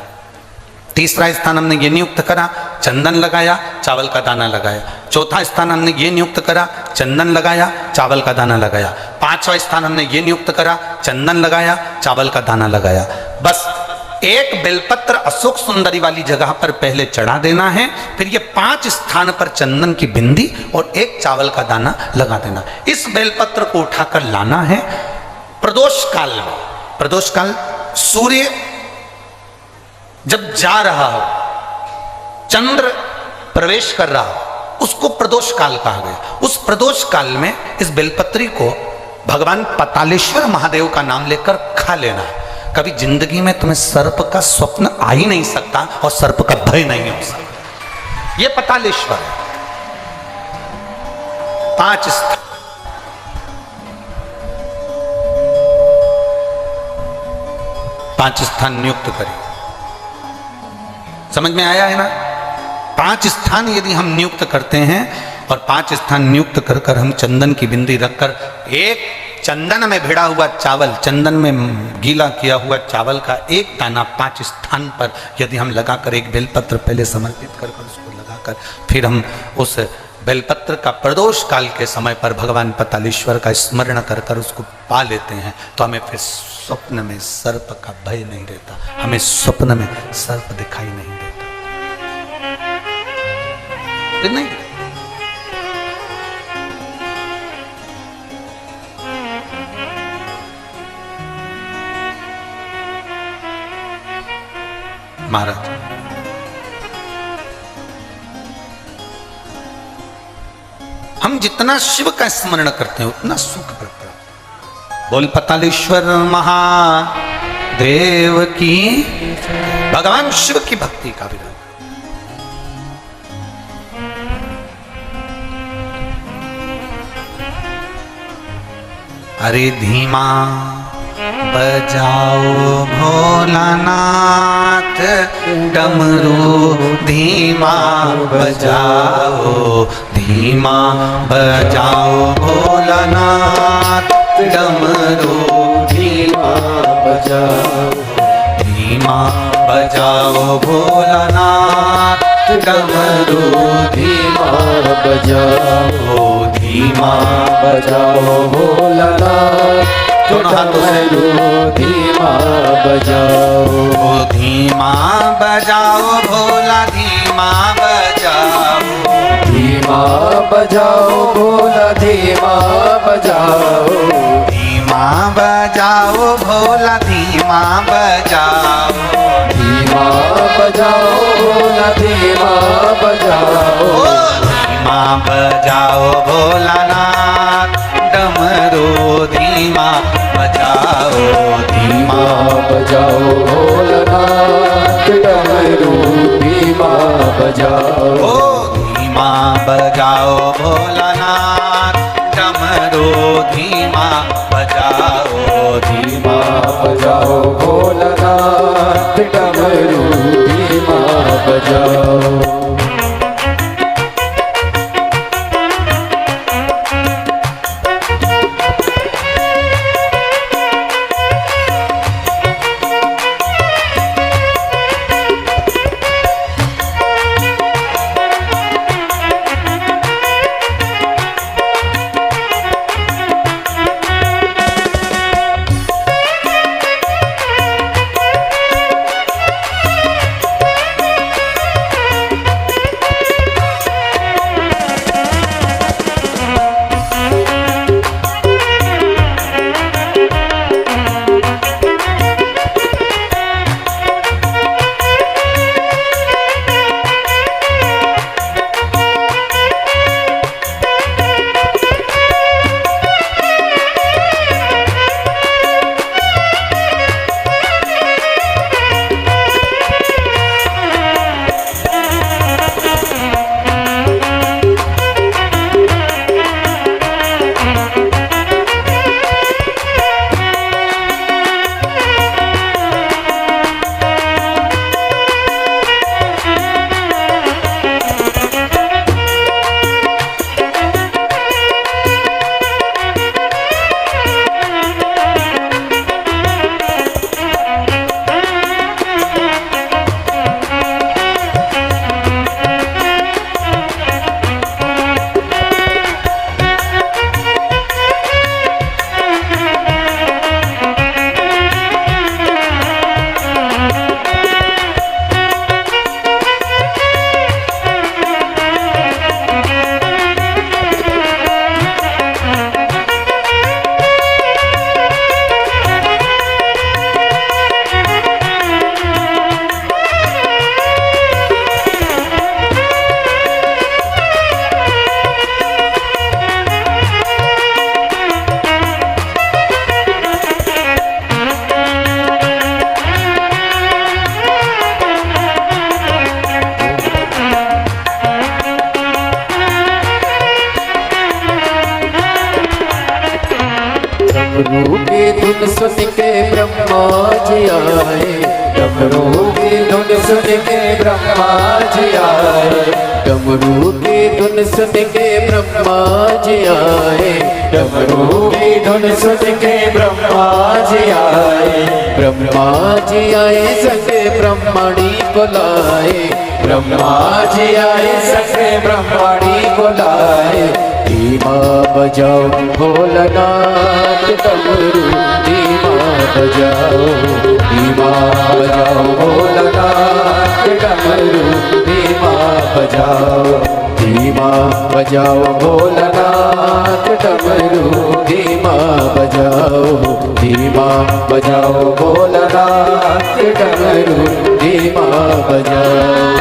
तीसरा स्थान हमने ये नियुक्त करा, चंदन लगाया, चावल का दाना लगाया। चौथा स्थान हमने ये नियुक्त करा, चंदन लगाया, चावल का दाना लगाया। 5वां स्थान हमने ये नियुक्त करा, चंदन लगाया, चावल का दाना लगाया। बस एक बेलपत्र अशोक सुंदरी वाली जगह पर पहले चढ़ा देना है, फिर ये 5 स्थान पर चंदन की बिंदी और एक चावल का दाना लगा देना। इस बेलपत्र को उठाकर लाना है प्रदोष काल में। प्रदोष काल सूर्य जब जा रहा हो, चंद्र प्रवेश कर रहा हो, उसको प्रदोष काल कहा गया। उस प्रदोष काल में इस बेलपत्री को भगवान पतालेश्वर महादेव का नाम लेकर खा लेना है। कभी जिंदगी में तुम्हें सर्प का स्वप्न आ ही नहीं सकता और सर्प का भय नहीं हो सकता। यह पतालेश्वर है। 5 स्थान, पांच स्थान नियुक्त करें। समझ में आया है ना? 5 स्थान यदि हम नियुक्त करते हैं और 5 स्थान नियुक्त कर कर हम चंदन की बिंदी रखकर एक चंदन में भिड़ा हुआ चावल, चंदन में गीला किया हुआ चावल का एक दाना 5 स्थान पर यदि हम लगाकर एक बेलपत्र पहले समर्पित कर उसको लगाकर फिर हम उस बेलपत्र का प्रदोष काल के समय पर भगवान पतालेश्वर का स्मरण कर कर उसको पा लेते हैं तो हमें फिर स्वप्न में सर्प का भय नहीं रहता, हमें स्वप्न में सर्प दिखाई नहीं देता। नहीं, महाराज हम जितना शिव का स्मरण करते हैं उतना सुख प्राप्त है। बोल पतालेश्वर महादेव की। भगवान शिव की भक्ति का विरोध। अरे धीमा बजाओ भोलानाथ डमरू, धीमा बजाओ, धीमा बजाओ भोलानाथ डमरू, धीमा बजाओ, धीमा बजाओ भोलानाथ डमरू, धीमा बजाओ, धीमा बजाओ भोलानाथ दोनों हाथों से। धीमा बजाओ, धीमा बजाओ भोला, धीमा बजाओ, धीमा बजाओ भोला, धीमा बजाओ, धीमा बजाओ भोला, धीमा बजाओ, धीमा बजाओ भोला, धीमा बजाओ, धीमा बजाओ भोलानाथ डमरू, धीमा बजाओ, धीमा बजाओ भोलानाथ डमरू, धीमा बजाओ, धीमा बजाओ भोलानाथ डमरू, धीमा बजाओ, धीमा बजाओ भोलानाथ डमरू, धीमा बजाओ। सुन के ब्रह्मा जी आए, डमरू की धुन सुन के ब्रह्मा जी आए, डमरू की धुन सुन के ब्रह्मा जी आए, ब्रह्मा जी आए सके ब्रह्मणी बुलाए, ब्रह्मा जी आए सके ब्रह्मणी बुलाए, धीमा बजाओ भोलानाथ डमरू, धीमा बजाओ, धीमा बजाओ भोलानाथ डमरू, धीमा बजाओ, धीमा बजाओ भोलानाथ डमरू, धीमा बजाओ, धीमा बजाओ भोलानाथ डमरू, धीमा बजाओ।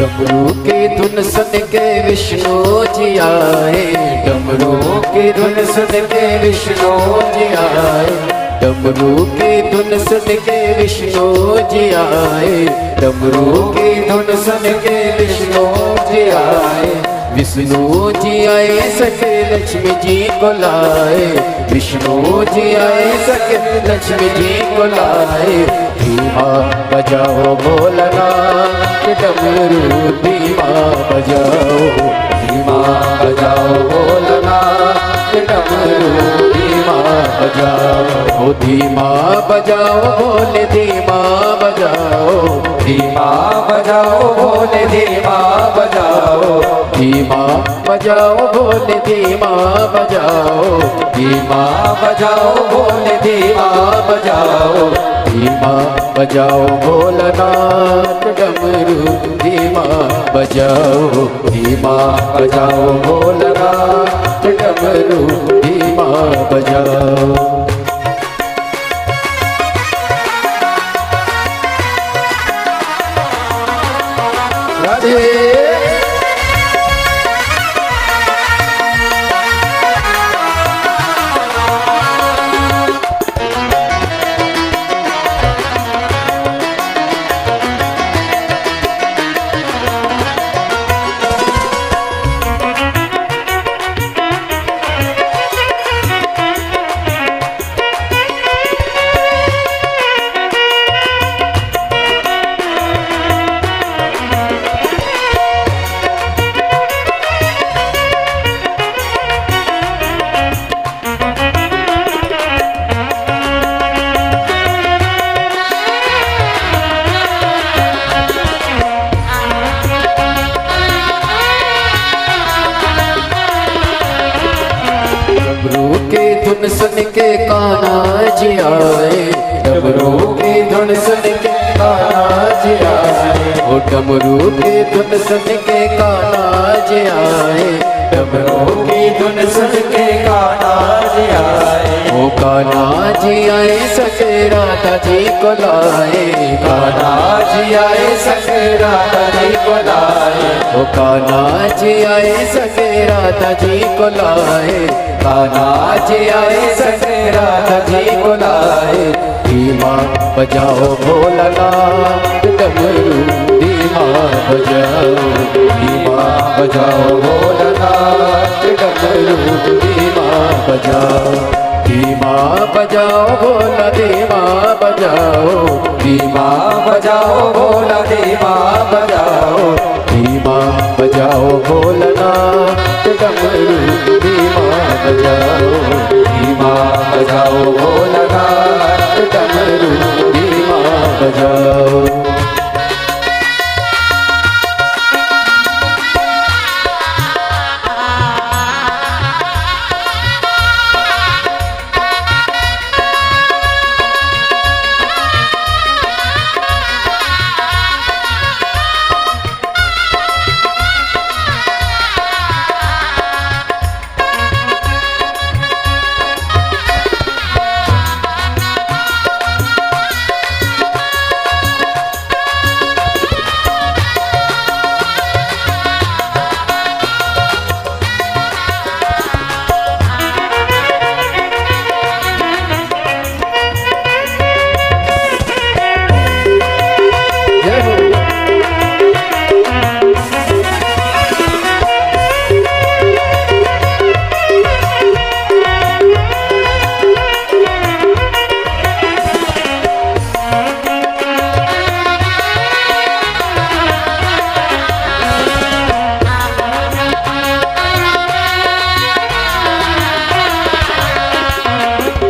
डमरू की धुन सुन के विष्णु जी आए, डमरू की धुन सुन के विष्णु जी आए, डमरू की धुन सुन के विष्णु जी आए, डमरू की धुन सुन के विष्णु जी आए, विष्णु जी आए सके लक्ष्मी जी को लाए, विष्णु जी आए सके लक्ष्मी जी को लाए, धीमा बजाओ भोलानाथ डमरू, धीमा बजाओ, धीमा बजाओ भोलानाथ डमरू, धीमा बजाओ, ओ धीमा बजाओ भोले, धीमा बजाओ, धीमा बजाओ भोले, धीमा बजाओ, धीमा बजाओ भोले, धीमा बजाओ, धीमा बजाओ भोले, धीमा बजाओ, धीमा बजाओ भोलानाथ डमरू, धीमा बजाओ, धीमा बजाओ भोलानाथ डमरू, धीमा बजाओ। राधे धुन सुन के कान्हा जी आए, डमरू की धुन सुन के कान्हा जी आए, ओ डमरू की धुन सुन के कान्हा जी आए, डमरू की धुन सुन के कान्हा जी आए, ओ कान्हा जी आए सके राधा जी को लाए, कान्हा जी आए सके राधा जी को लाए, ओ कान्हा जी आए सके राधा जी को लाए, कान्हा जी आए सके राधा जी को लाए। धीमा बजाओ भोलानाथ डमरू, धीमा बजाओ, धीमा बजाओ भोलानाथ डमरू, धीमा बजाओ, धीमा बजाओ भोला, धीमा बजाओ, धीमा बजाओ भोला, धीमा बजाओ, धीमा बजाओ भोलानाथ डमरू, धीमा बजाओ, धीमा बजाओ भोलानाथ डमरू, धीमा बजाओ।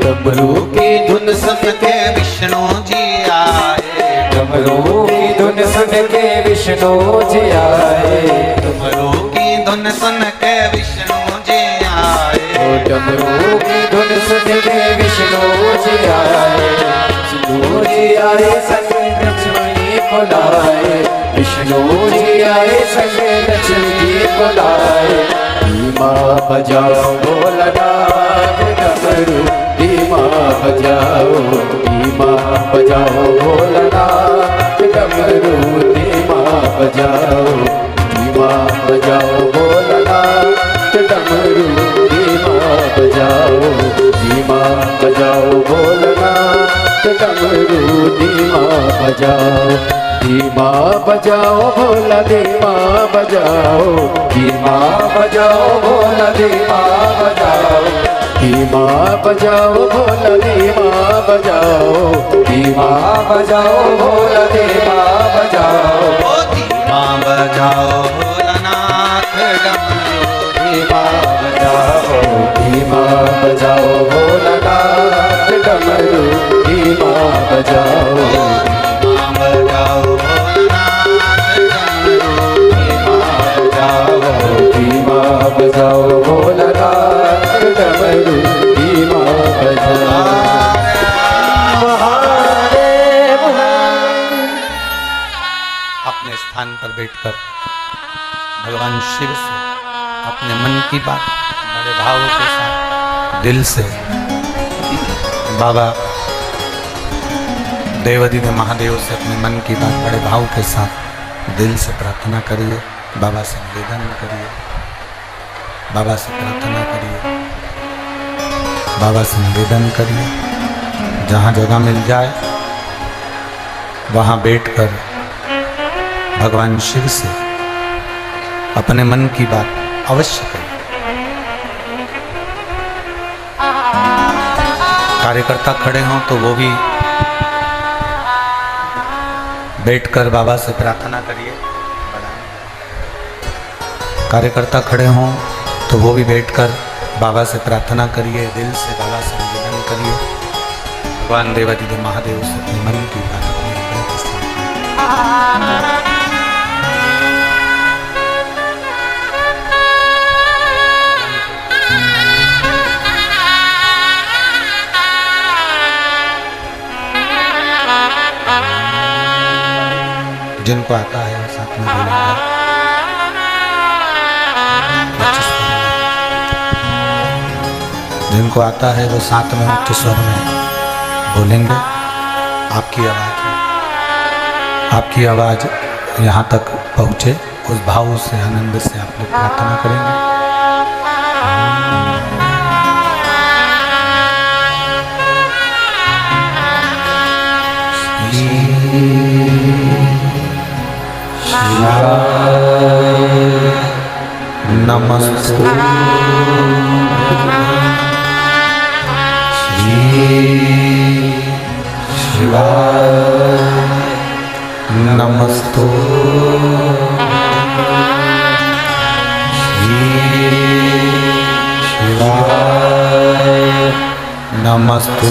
डमरू की धुन सुन के विष्णु जी आए, डमरू की धुन सुन के विष्णु जी आए, डमरू की धुन सुन के विष्णु जी आए, ओ डमरू की धुन सुन के विष्णु जी आए, विष्णु जी आए संग लक्ष्मी को लाए, विष्णु जी आए संग लक्ष्मी को लाए। धीमा बजाओ भोलानाथ डमरू, धीमा बजाओ, धीमा बजाओ भोलानाथ डमरू, धीमा बजाओ, धीमा बजाओ भोलानाथ डमरू, धीमा बजाओ, धीमा बजाओ भोलानाथ डमरू, धीमा बजाओ, धीमा बजाओ भोला, धीमा बजाओ, धीमा बजाओ भोला, धीमा बजाओ, धीमा बजाओ भोला, धीमा बजाओ, धीमा बजाओ भोला, धीमा बजाओ, ओ धीमा बजाओ भोलानाथ डमरू, धीमा बजाओ, धीमा बजाओ भोलानाथ डमरू, धीमा बजाओ, धीमा बजाओ भोलानाथ डमरू, धीमा बजाओ, धीमा बजाओ भोलानाथ डमरू, धीमा बजाओ। अपने स्थान पर बैठकर भगवान शिव से अपने मन की बात बड़े भावों के साथ दिल से बाबा देवादिदेव महादेव से अपने मन की बात बड़े भाव के साथ दिल से प्रार्थना करिए, बाबा से निवेदन करिए, बाबा से प्रार्थना करिए, बाबा से निवेदन करिए। जहाँ जगह मिल जाए वहाँ बैठकर भगवान शिव से अपने मन की बात अवश्य करें। कार्यकर्ता खड़े हों तो वो भी बैठकर बाबा से प्रार्थना करिए। कार्यकर्ता खड़े हों तो वो भी बैठकर बाबा से प्रार्थना करिए, दिल से बाबा से निवेदन करिए। भगवान देवादिदेव महादेव से अपने मन की बात अपने हृदय के साथ जिनको आता है वो साथ में बोलेंगे। जिनको आता है वो साथ में उच्च स्वर में बोलेंगे। आपकी आवाज़ यहाँ तक पहुँचे, उस भाव से आनंद से आप लोग प्रार्थना करेंगे। नमस्ते शिवाय, नमस्ते शिवाय, नमस्ते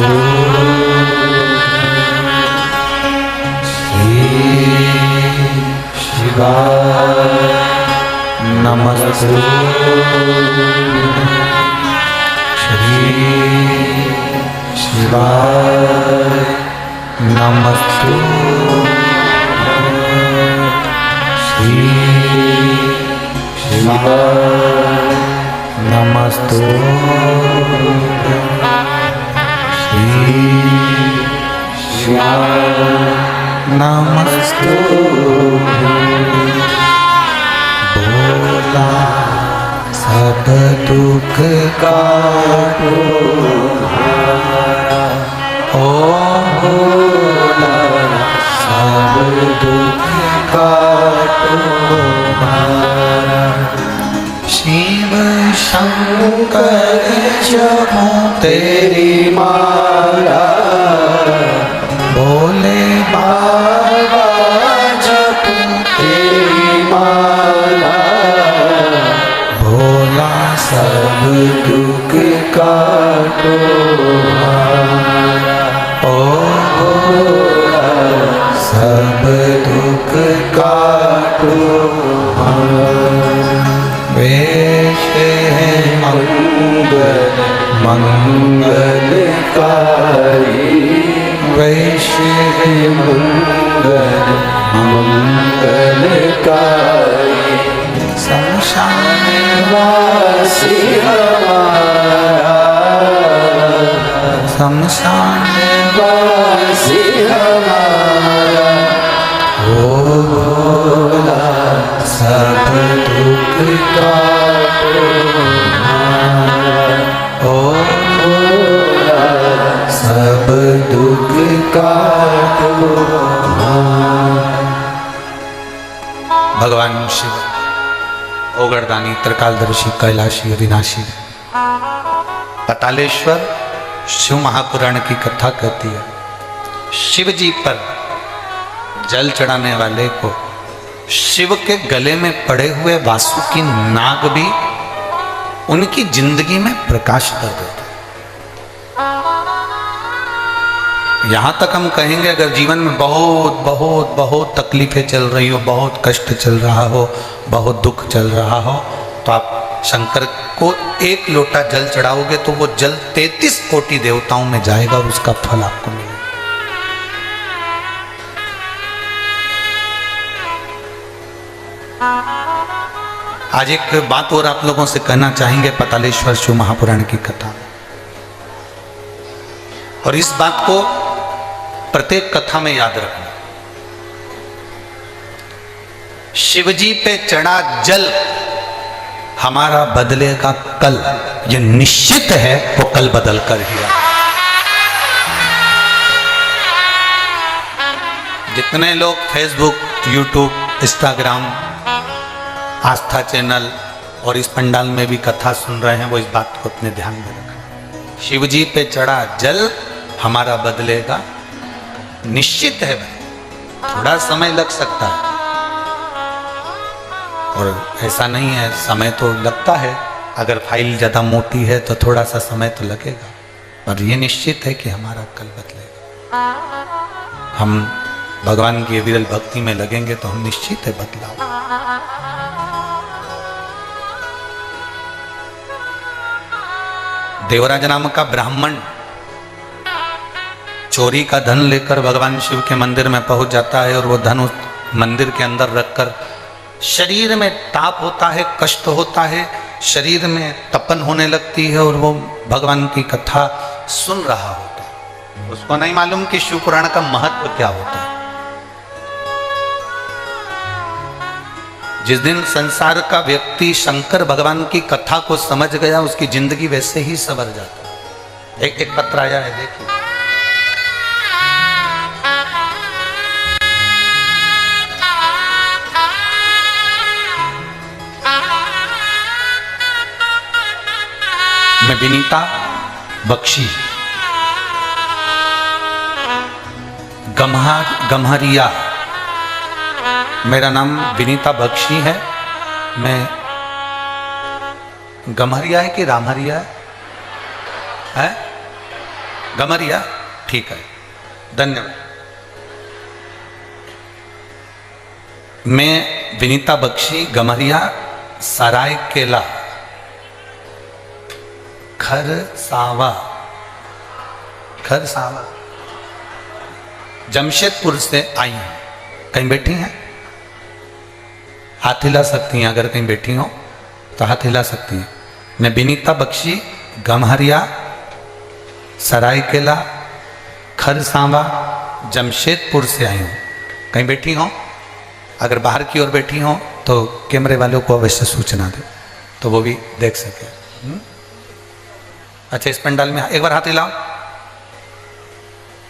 शिवाय, नमस्ते श्री शिवाय, नमस्ते श्री शिवाय, नमस्ते श्री शिवाय, नमस्ते। बोला सब दुख काटो हमारा, ओ बोला सब दुख काटो हमारा। शिव शंकर जपो तेरी माला, बोले बाबा जपो तेरी माला। भोला सब दुख काटो हमारा, ओ भोला सब दुख काटो हमारा। वेश है मंगल मंगलकारी, वेश है मंगल मंगलकारी। शमशान वासी हमारा, शमशान वासी हमारा। ओ भोला सब दुख काटो हमारा, ओ भोला सब दुख काटो हमारा। भगवान शिव ओगरदानी, त्रिकालदर्शी, कैलाशी, अविनाशी, पतालेश्वर शिव महापुराण की कथा कहती है, शिव जी पर जल चढ़ाने वाले को शिव के गले में पड़े हुए वासुकी नाग भी उनकी जिंदगी में प्रकाश कर देते। यहां तक हम कहेंगे अगर जीवन में बहुत बहुत बहुत तकलीफें चल रही हो, बहुत कष्ट चल रहा हो, बहुत दुख चल रहा हो, तो आप शंकर को एक लोटा जल चढ़ाओगे तो वो जल 33 कोटि देवताओं में जाएगा और उसका फल आपको मिलेगा। आज एक बात और आप लोगों से कहना चाहेंगे पतालेश्वर शिव महापुराण की कथा, और इस बात को प्रत्येक कथा में याद रखना। शिवजी पे चढ़ा जल हमारा बदलेगा कल, ये निश्चित है, वो कल बदल कर ही आए। जितने लोग फेसबुक, यूट्यूब, इंस्टाग्राम, आस्था चैनल और इस पंडाल में भी कथा सुन रहे हैं, वो इस बात को अपने ध्यान में रखें। शिवजी पे चढ़ा जल हमारा बदलेगा, निश्चित है भाई। थोड़ा समय लग सकता है, और ऐसा नहीं है, समय तो लगता है। अगर फाइल ज़्यादा मोटी है तो थोड़ा सा समय तो लगेगा, पर ये निश्चित है कि हमारा कल बदलेगा। हम भगवान की विरल भक्ति में लगेंगे तो हम निश्चित है बदलाव। देवराज नाम का ब्राह्मण चोरी का धन लेकर भगवान शिव के मंदिर में पहुंच जाता है, और वो धन उस मंदिर के अंदर रखकर शरीर में ताप होता है, कष्ट होता है, शरीर में तपन होने लगती है और वो भगवान की कथा सुन रहा होता है। उसको नहीं मालूम कि शिव पुराण का महत्व क्या होता है। जिस दिन संसार का व्यक्ति शंकर भगवान की कथा को समझ गया, उसकी जिंदगी वैसे ही संवर जाता है। एक पत्र आया है, देखिए। मैं विनीता बख्शी, गम्हरिया, मेरा नाम विनीता बख्शी है। मैं गम्हरिया है कि रामहरिया है? गम्हरिया, ठीक है, धन्यवाद। मैं विनीता बख्शी, गम्हरिया, सरायकेला, खरसावा जमशेदपुर से आई हूं। कहीं बैठी हैं? हाथ हिला सकती हैं, अगर कहीं बैठी हो तो हाथ हिला सकती हैं। मैं विनीता बख्शी, गम्हरिया, सरायकेला, खरसावा, जमशेदपुर से आई हूँ। कहीं बैठी हो? अगर बाहर की ओर बैठी हो तो कैमरे वालों को अवश्य सूचना दे तो वो भी देख सके। अच्छा, इस पंडाल में एक बार हाथ हिलाओ,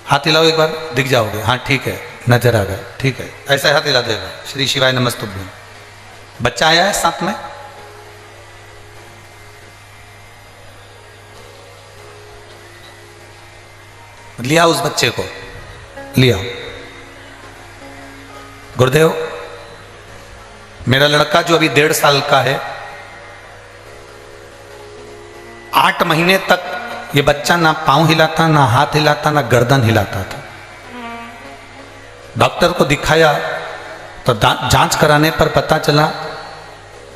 हाथ हिलाओ, एक बार दिख जाओगे। हाँ ठीक है, नजर आ गए, ठीक है, ऐसा हाथ हिला देगा। श्री शिवाय नमस्तुभ्यं। बच्चा आया है साथ में? लिया उस बच्चे को, लिया। गुरुदेव, मेरा लड़का जो अभी 1.5 साल का है, 8 महीने तक ये बच्चा ना पांव हिलाता, ना हाथ हिलाता, ना गर्दन हिलाता था। डॉक्टर को दिखाया तो जांच कराने पर पता चला,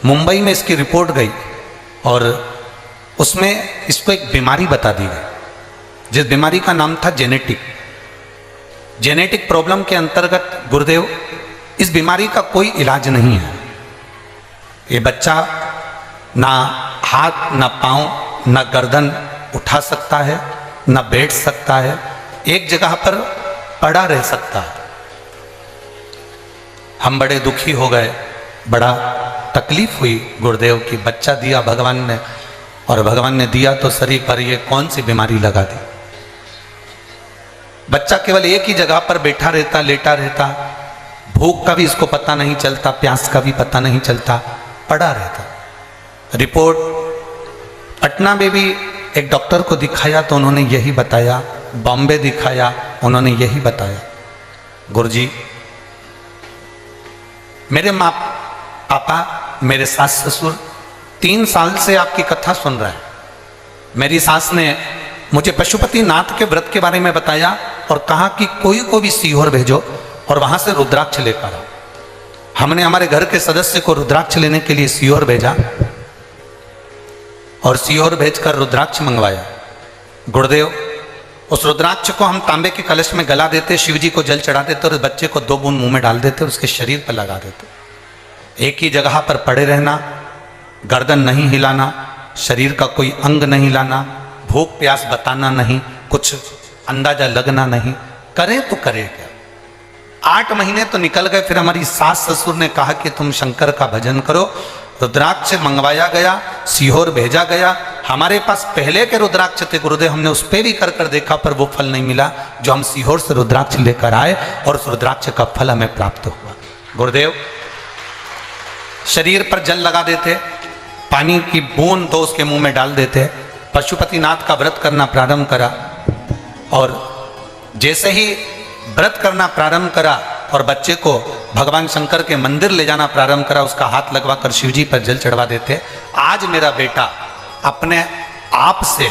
मुंबई में इसकी रिपोर्ट गई और उसमें इसको एक बीमारी बता दी गई, जिस बीमारी का नाम था जेनेटिक प्रॉब्लम के अंतर्गत। गुरुदेव, इस बीमारी का कोई इलाज नहीं है। ये बच्चा ना हाथ, ना पांव, ना गर्दन उठा सकता है, ना बैठ सकता है, एक जगह पर पड़ा रह सकता है। हम बड़े दुखी हो गए, बड़ा तकलीफ हुई गुरुदेव की। बच्चा दिया भगवान ने, और भगवान ने दिया तो शरीर पर ये कौन सी बीमारी लगा दी। बच्चा केवल एक ही जगह पर बैठा रहता, लेटा रहता, भूख का भी इसको पता नहीं चलता, प्यास का भी पता नहीं चलता, पड़ा रहता। रिपोर्ट पटना में भी एक डॉक्टर को दिखाया तो उन्होंने यही बताया, बॉम्बे दिखाया, उन्होंने यही बताया। गुरुजी, मेरे माँ पापा, मेरे सास ससुर 3 साल से आपकी कथा सुन रहे हैं। मेरी सास ने मुझे पशुपति नाथ के व्रत के बारे में बताया और कहा कि कोई को भी सीहोर भेजो और वहां से रुद्राक्ष लेकर आओ। हमने हमारे घर के सदस्य को रुद्राक्ष लेने के लिए सीहोर भेजा और सीहोर भेजकर रुद्राक्ष मंगवाया। गुरुदेव, उस रुद्राक्ष को हम तांबे के कलश में गला देते, शिव जी को जल चढ़ा देते और बच्चे को 2 बूंद मुंह में डाल देते, उसके शरीर पर लगा देते। एक ही जगह पर पड़े रहना, गर्दन नहीं हिलाना, शरीर का कोई अंग नहीं हिलाना, भूख प्यास बताना नहीं, कुछ अंदाजा लगना नहीं, करे तो करे क्या। 8 महीने तो निकल गए। फिर हमारी सास ससुर ने कहा कि तुम शंकर का भजन करो। रुद्राक्ष मंगवाया गया, सीहोर भेजा गया। हमारे पास पहले के रुद्राक्ष थे गुरुदेव, हमने उस पर भी कर देखा पर वो फल नहीं मिला जो हम सीहोर से रुद्राक्ष लेकर आए, और उस रुद्राक्ष का फल हमें प्राप्त हुआ। गुरुदेव, शरीर पर जल लगा देते, पानी की बूंद तो उसके मुंह में डाल देते। पशुपतिनाथ का व्रत करना प्रारंभ करा और जैसे ही व्रत करना प्रारंभ करा और बच्चे को भगवान शंकर के मंदिर ले जाना प्रारंभ करा, उसका हाथ लगवाकर शिव जी पर जल चढ़वा देते। आज मेरा बेटा अपने आप से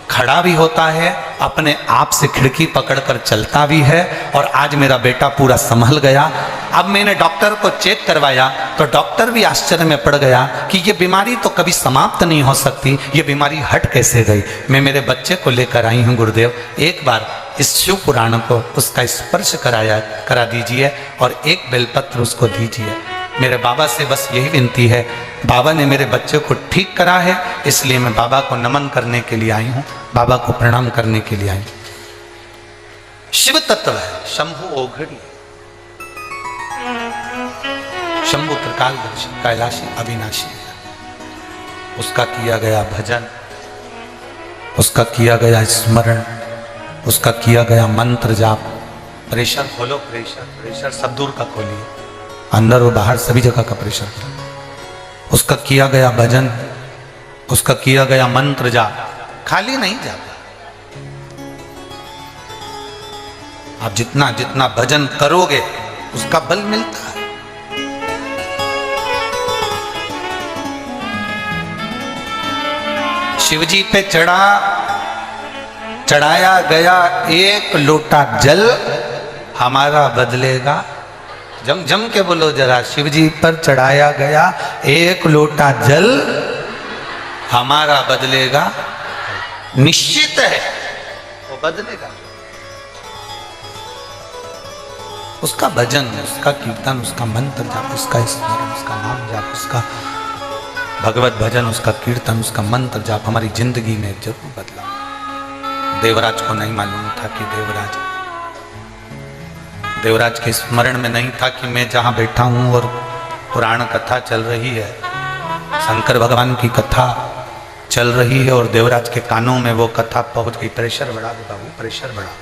खड़ा भी होता है, अपने आप से खिड़की पकड़कर चलता भी है, और आज मेरा बेटा पूरा संभल गया। अब मैंने डॉक्टर को चेक करवाया तो डॉक्टर भी आश्चर्य में पड़ गया कि ये बीमारी तो कभी समाप्त नहीं हो सकती, ये बीमारी हट कैसे गई। मैं मेरे बच्चे को लेकर आई हूँ गुरुदेव, एक बार इस शिव पुराण को उसका स्पर्श करा दीजिए और एक बेलपत्र उसको दीजिए। मेरे बाबा से बस यही विनती है, बाबा ने मेरे बच्चे को ठीक करा है, इसलिए मैं बाबा को नमन करने के लिए आई हूँ, बाबा को प्रणाम करने के लिए आई हूँ। शिव तत्व है, शंभु ओघड़ी, शंभु त्रिकालदर्शी, कैलाशी, अविनाशी है। उसका किया गया भजन, उसका किया गया स्मरण, उसका किया गया मंत्र जाप। प्रेशर खोलो, प्रेशर प्रेशर सब दूर का खोलिए, अंदर और बाहर सभी जगह का प्रेशर खोलो। उसका किया गया भजन, उसका किया गया मंत्र जाप खाली नहीं जाता। आप जितना जितना भजन करोगे उसका बल मिलता है। शिवजी पे चढ़ाया गया एक लोटा जल हमारा बदलेगा। जम जम के बोलो जरा, शिवजी पर चढ़ाया गया एक लोटा जल हमारा बदलेगा। निश्चित है वो बदलेगा। उसका भजन, उसका कीर्तन, उसका मंत्र जाप, उसका स्मरण, उसका नाम जाप, उसका भगवत भजन, उसका कीर्तन, उसका मंत्र जाप हमारी जिंदगी में जरूर बदला। देवराज को नहीं मालूम था कि देवराज के स्मरण में नहीं था कि मैं जहां बैठा हूं और पुराण कथा चल रही है, शंकर भगवान की कथा चल रही है और देवराज के कानों में वो कथा पहुंच गई। प्रेशर बढ़ा बाबू, प्रेशर बढ़ा।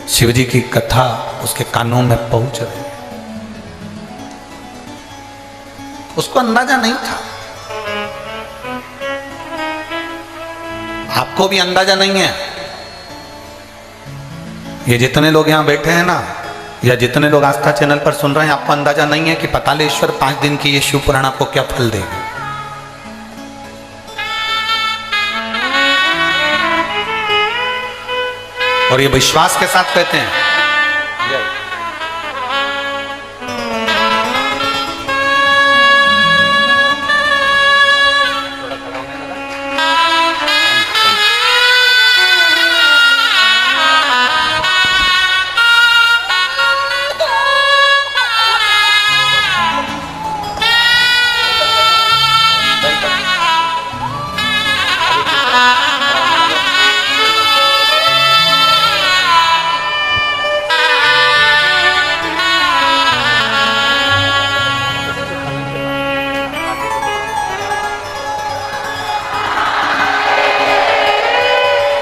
शिवजी की कथा उसके कानों में पहुंच रही है। उसको अंदाजा नहीं था, आपको भी अंदाजा नहीं है। ये जितने लोग यहां बैठे हैं ना, या जितने लोग आस्था चैनल पर सुन रहे हैं, आपको अंदाजा नहीं है कि पतालेश्वर 5 दिन की ये शिव पुराण आपको क्या फल देगा। और ये विश्वास के साथ कहते हैं।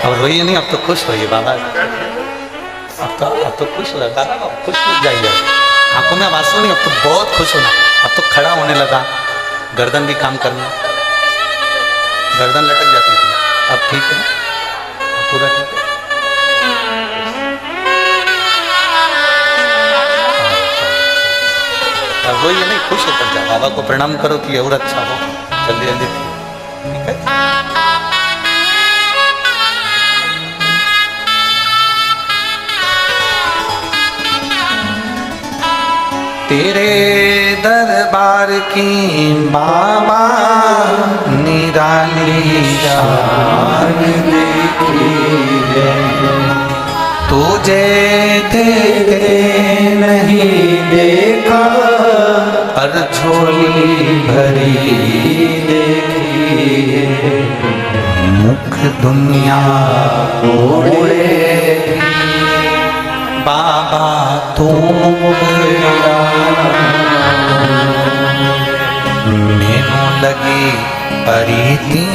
अब रोइए नहीं, अब तो खुश होइए बाबा। अब तो खुश हो जाता, अब खुश हो जाइए। आंखों में आंसू नहीं, अब तो बहुत खुश होना। अब तो खड़ा होने लगा, गर्दन भी काम करना, गर्दन लटक जाती थी, अब ठीक है, अब पूरा ठीक है। अब रोइए नहीं, खुश होकर जाओ, बाबा को प्रणाम करो कि और अच्छा हो, जल्दी जल्दी ठीक है। तेरे दरबार की बाबा निराली शान देखी है, तुझे देखे नहीं देखा पर झोली भरी देखी है। मुख दुनिया ओढ़े बाबा तुम मैनू लगी परीती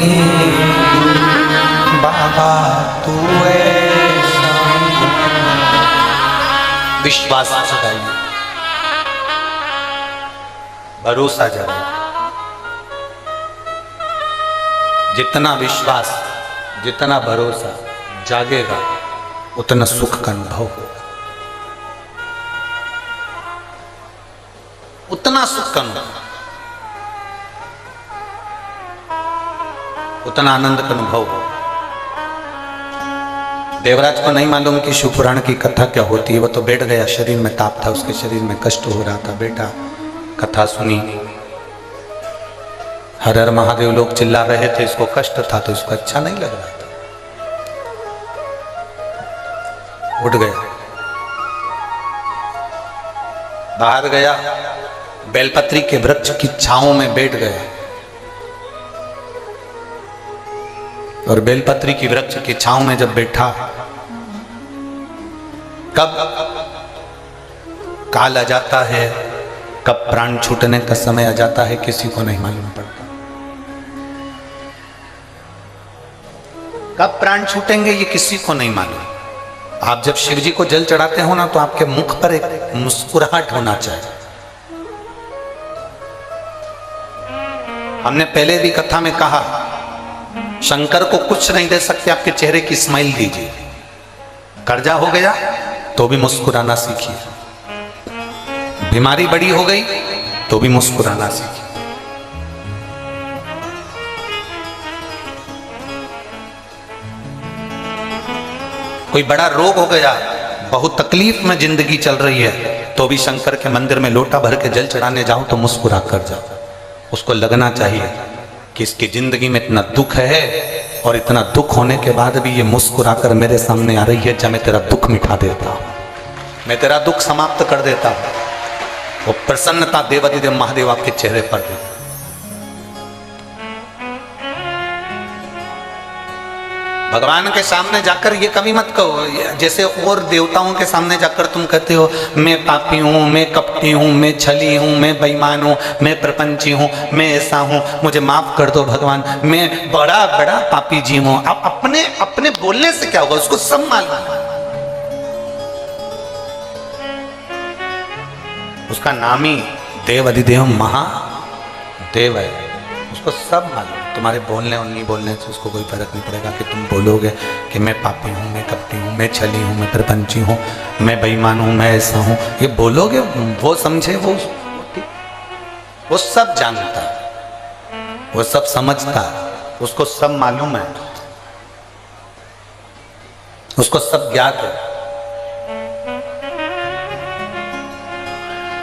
बाबा तू ऐसा। विश्वास जगाइए, भरोसा जगाइए। जितना विश्वास, जितना भरोसा जागेगा उतना सुख का अनुभव होगा, उतना सुख का अनुभव, उतना आनंद का अनुभव हो। देवराज को नहीं मालूम कि शिव पुराण की कथा क्या होती है। वो तो बैठ गया, शरीर में ताप था, उसके शरीर में कष्ट हो रहा था। बेटा कथा सुनी, हर हर महादेव लोग चिल्ला रहे थे, इसको कष्ट था तो इसको अच्छा नहीं लग रहा था। उठ गया, बाहर गया, बेलपत्री के वृक्ष की छांव में बैठ गया और बेलपत्री की वृक्ष की छांव में जब बैठा, कब काल आ जाता है, कब प्राण छूटने का समय आ जाता है, किसी को नहीं मालूम पड़ता। कब प्राण छूटेंगे ये किसी को नहीं मालूम। आप जब शिव जी को जल चढ़ाते हो ना, तो आपके मुख पर एक मुस्कुराहट होना चाहिए। हमने पहले भी कथा में कहा, शंकर को कुछ नहीं दे सकते, आपके चेहरे की स्माइल दीजिए। कर्जा हो गया तो भी मुस्कुराना सीखिए, बीमारी बड़ी हो गई तो भी मुस्कुराना सीखिए। कोई बड़ा रोग हो गया, बहुत तकलीफ में जिंदगी चल रही है, तो भी शंकर के मंदिर में लोटा भर के जल चढ़ाने जाओ तो मुस्कुरा कर जाओ। उसको लगना चाहिए कि इसकी जिंदगी में इतना दुख है और इतना दुख होने के बाद भी ये मुस्कुरा कर मेरे सामने आ रही है। जब मैं तेरा दुख मिटा देता हूं, मैं तेरा दुख समाप्त कर देता हूं, वो प्रसन्नता देवाधिदेव महादेव आपके चेहरे पर देता। भगवान के सामने जाकर ये कभी मत कहो, जैसे और देवताओं के सामने जाकर तुम कहते हो मैं पापी हूँ, मैं कपटी हूँ, मैं छली हूँ, मैं बेईमान हूँ, मैं प्रपंची हूँ, मैं ऐसा हूँ, मुझे माफ कर दो भगवान, मैं बड़ा बड़ा पापी जीव हूँ। अब अपने अपने बोलने से क्या होगा, उसको सब मालूम है। उसका नाम ही देव अधिदेव महादेव है, उसको सब मालूम। तुम्हारे बोलने और नहीं बोलने से उसको कोई फर्क नहीं पड़ेगा कि तुम बोलोगे कि मैं पापी हूँ, मैं कपटी हूँ, मैं छली हूँ, मैं प्रपंची हूँ, मैं बेईमान हूँ, मैं ऐसा हूँ। ये बोलोगे, वो समझे, वो सब जानता है, वो सब समझता है, उसको सब मालूम है, उसको सब ज्ञात है।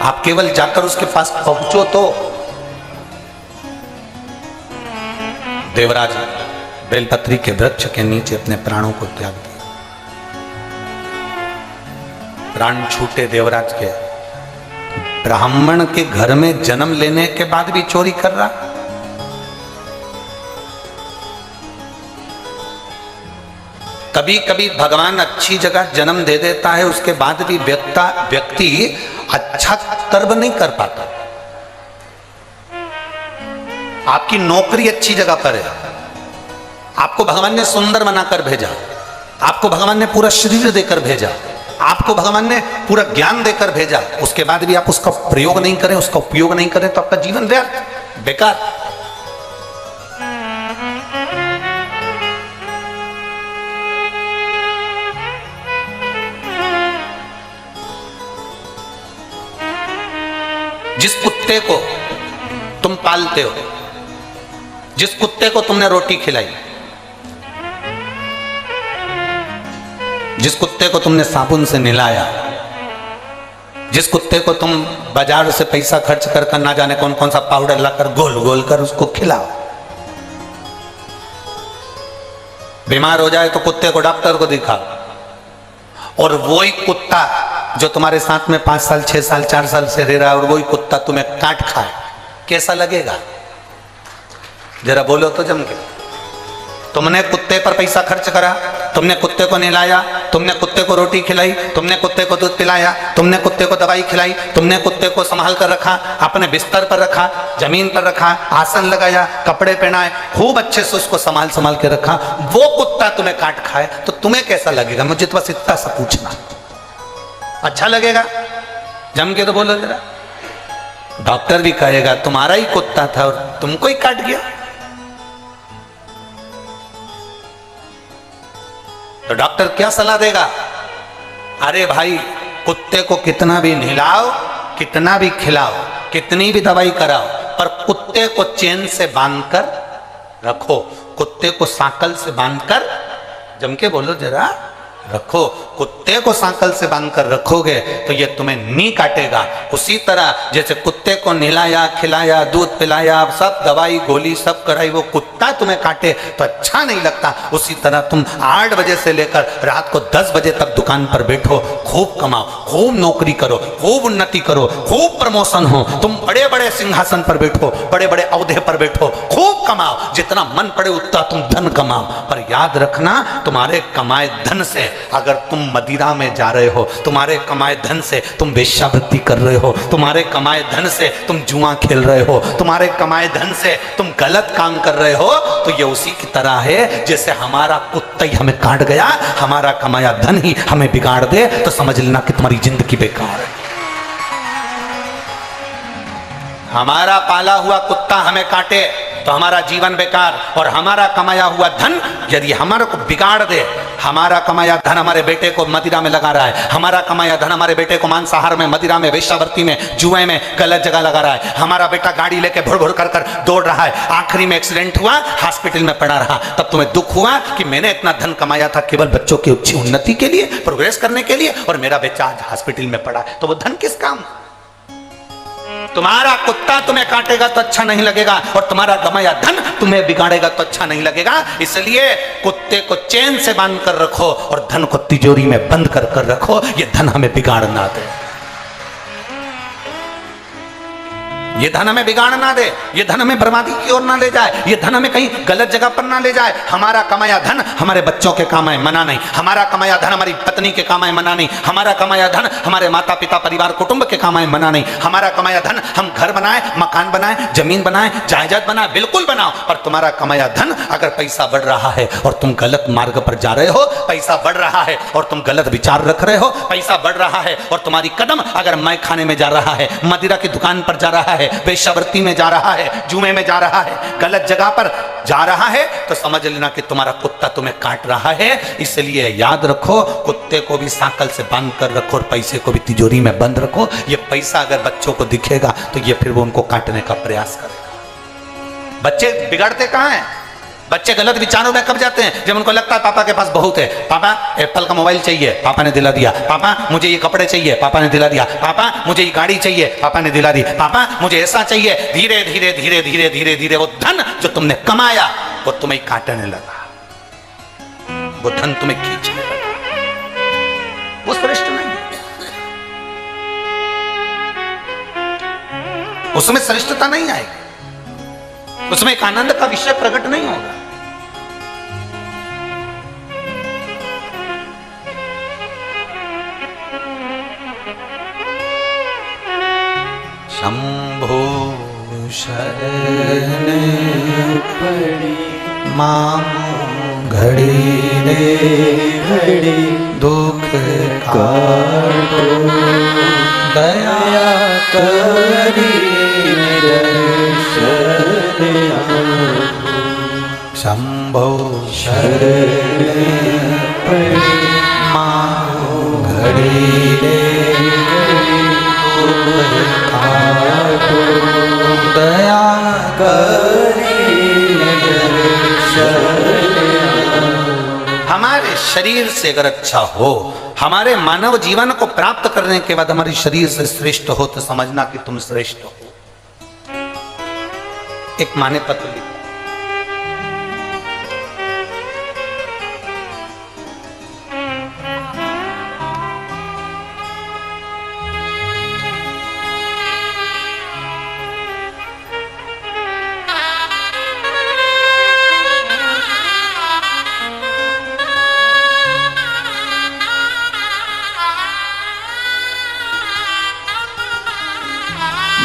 आप केवल जाकर उसके पास पहुंचो तो। देवराज बेलपत्री के वृक्ष के नीचे अपने प्राणों को त्याग दिया। प्राण छूटे देवराज के। ब्राह्मण के घर में जन्म लेने के बाद भी चोरी कर रहा। कभी कभी भगवान अच्छी जगह जन्म दे देता है, उसके बाद भी व्यक्ति अच्छा कर्म नहीं कर पाता। आपकी नौकरी अच्छी जगह पर है, आपको भगवान ने सुंदर बनाकर भेजा, आपको भगवान ने पूरा शरीर देकर भेजा, आपको भगवान ने पूरा ज्ञान देकर भेजा, उसके बाद भी आप उसका प्रयोग नहीं करें, उसका उपयोग नहीं करें, तो आपका जीवन व्यर्थ, बेकार। जिस कुत्ते को तुम पालते हो, जिस कुत्ते को तुमने रोटी खिलाई, जिस कुत्ते को तुमने साबुन से नहलाया, जिस कुत्ते को तुम बाजार से पैसा खर्च कर ना जाने कौन कौन सा पाउडर लाकर गोल गोल कर उसको खिलाओ, बीमार हो जाए तो कुत्ते को डॉक्टर को दिखाओ, और वही कुत्ता जो तुम्हारे साथ में 5 साल 6 साल 4 साल से रह रहा है और वही कुत्ता तुम्हें काट खाए, कैसा लगेगा? जरा बोलो तो जम के। तुमने कुत्ते पर पैसा खर्च करा, तुमने कुत्ते को नहलाया, तुमने कुत्ते को रोटी खिलाई, तुमने कुत्ते को दूध पिलाया, तुमने कुत्ते को दवाई खिलाई, तुमने कुत्ते को संभाल कर रखा, अपने बिस्तर पर रखा, जमीन पर रखा, आसन लगाया, कपड़े पहनाए, खूब अच्छे से उसको संभाल के रखा। वो कुत्ता तुम्हें काट खाए तो तुम्हें कैसा लगेगा? मुझे तो बस इतना सा पूछना। अच्छा लगेगा? जम के तो बोलो जरा। डॉक्टर भी कहेगा तुम्हारा ही कुत्ता था और तुमको ही काट गया। तो डॉक्टर क्या सलाह देगा? अरे भाई, कुत्ते को कितना भी नहलाओ, कितना भी खिलाओ, कितनी भी दवाई कराओ, पर कुत्ते को चेन से बांधकर रखो, कुत्ते को सांकल से बांधकर, जम के बोलो जरा, रखो। कुत्ते को सांकल से बांधकर रखोगे तो ये तुम्हें नहीं काटेगा। उसी तरह जैसे कुत्ते को नहलाया, खिलाया, दूध पिलाया, सब दवाई गोली सब कराई, वो कुत्ता तुम्हें काटे तो अच्छा नहीं लगता। उसी तरह तुम 8 बजे से लेकर रात को 10 बजे तक दुकान पर बैठो, खूब कमाओ, खूब नौकरी करो, खूब उन्नति करो, खूब प्रमोशन हो, तुम बड़े बड़े सिंहासन पर बैठो, बड़े बड़े औहदे पर बैठो, खूब कमाओ, जितना मन पड़े उतना तुम धन कमाओ। पर याद रखना, तुम्हारे कमाए धन से अगर तुम मदिरा में जा रहे हो, तुम्हारे कमाए धन से तुम वेश्यावृत्ति कर रहे हो, तुम्हारे कमाए धन से तुम जुआ खेल रहे हो, तुम्हारे कमाए धन से तुम गलत काम कर रहे हो, तो ये उसी की तरह है जैसे हमारा कुत्ता ही हमें काट गया, हमारा कमाया धन ही हमें बिगाड़ दे, तो समझ लेना कि तुम्हारी जिंदगी बेकार है। हमारा पाला हुआ कुत्ता हमें काटे तो हमारा जीवन बेकार, और हमारा कमाया हुआ धन यदि हमारे को बिगाड़ दे, हमारा कमाया धन हमारे बेटे को मदिरा में लगा रहा है, हमारा कमाया धन हमारे बेटे को मांसाहार में, मदिरा में, वेश्यावृत्ति में, जुए में, गलत जगह लगा रहा है, हमारा बेटा गाड़ी लेके भुड़ भुड़ कर दौड़ रहा है, आखिरी में एक्सीडेंट हुआ, हॉस्पिटल में पड़ा रहा, तब तुम्हें दुख हुआ कि मैंने इतना धन कमाया था केवल बच्चों की अच्छी उन्नति के लिए, प्रोग्रेस करने के लिए, और मेरा बेटा आज हॉस्पिटल में पड़ा है, तो वो धन किस काम? तुम्हारा कुत्ता तुम्हें काटेगा तो अच्छा नहीं लगेगा, और तुम्हारा कमाया धन तुम्हें बिगाड़ेगा तो अच्छा नहीं लगेगा। इसलिए कुत्ते को चैन से बांध कर रखो और धन को तिजोरी में बंद कर कर रखो, ये धन हमें बिगाड़ ना दे, ये धन हमें बिगाड़ ना दे, ये धन हमें बर्बादी की ओर ना ले जाए, ये धन हमें कहीं गलत जगह पर ना ले जाए। हमारा कमाया धन हमारे बच्चों के काम आए, मना नहीं, हमारा कमाया धन हमारी पत्नी के काम आए, मना नहीं, हमारा कमाया धन हमारे माता पिता परिवार कुटुंब के काम आए, मना नहीं, हमारा कमाया धन हम घर बनाए, मकान बनाए, जमीन बनाए, जायदाद बनाए, बिल्कुल बनाओ। पर तुम्हारा कमाया धन अगर पैसा बढ़ रहा है और तुम गलत मार्ग पर जा रहे हो, पैसा बढ़ रहा है और तुम गलत विचार रख रहे हो, पैसा बढ़ रहा है और तुम्हारी कदम अगर मैं खाने में जा रहा है, मदिरा की दुकान पर जा रहा है, वेश्यावृत्ति में जा रहा है, जुए में जा रहा है, गलत जगह पर जा रहा है, तो समझ लेना कि तुम्हारा कुत्ता तुम्हें काट रहा है। इसलिए याद रखो, कुत्ते को भी सांकल से बांध कर रखो और पैसे को भी तिजोरी में बंद रखो। ये पैसा अगर बच्चों को दिखेगा तो ये फिर वो उनको काटने का प्रयास करेगा। बच्चे बिगड़ते कहाँ हैं? बच्चे गलत विचारों में कब जाते हैं? जब उनको लगता है पापा के पास बहुत है, पापा एप्पल का मोबाइल चाहिए, पापा ने दिला दिया, पापा मुझे ये कपड़े चाहिए, पापा ने दिला दिया, पापा मुझे ये गाड़ी चाहिए, पापा ने दिला दी, पापा मुझे ऐसा चाहिए। धीरे धीरे धीरे धीरे धीरे धीरे वो धन जो तुमने कमाया वो तुम्हें काटने लगा, वो धन तुम्हें खींचने लगा। वो श्रेष्ठ नहीं, उसमें श्रेष्ठता नहीं आएगी, उसमें एक आनंद का विषय प्रकट नहीं होगा। शंभो शरण पड़ी मामो घड़ी रे घड़ी दुख काटो दया करी शंभो शरण पड़ी मामो घड़ी रे दया हमारे शरीर से अगर अच्छा हो, हमारे मानव जीवन को प्राप्त करने के बाद हमारे शरीर से श्रेष्ठ हो, तो समझना कि तुम श्रेष्ठ हो। एक माने पत्र लिखा,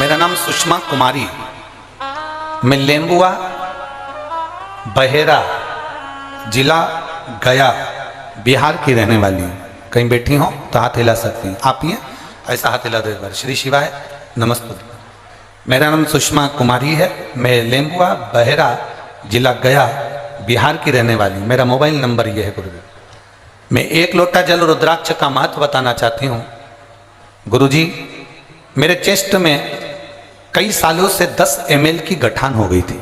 मेरा नाम सुषमा कुमारी, मैं लेम्बुआ बहेरा जिला गया बिहार की रहने वाली हूँ। कहीं बैठी हो तो हाथ हिला सकती हैं आप, ये ऐसा हाथ हिला दो एक बार। श्री शिवाय नमस्ते। मेरा नाम सुषमा कुमारी है, मैं लेम्बुआ बहेरा जिला गया बिहार की रहने वाली हूँ। मेरा मोबाइल नंबर ये है गुरुजी। मैं 1 लोटा जल रुद्राक्ष का महत्व बताना चाहती हूँ। गुरुजी, मेरे चेस्ट में कई सालों से 10 ml की गठान हो गई थी।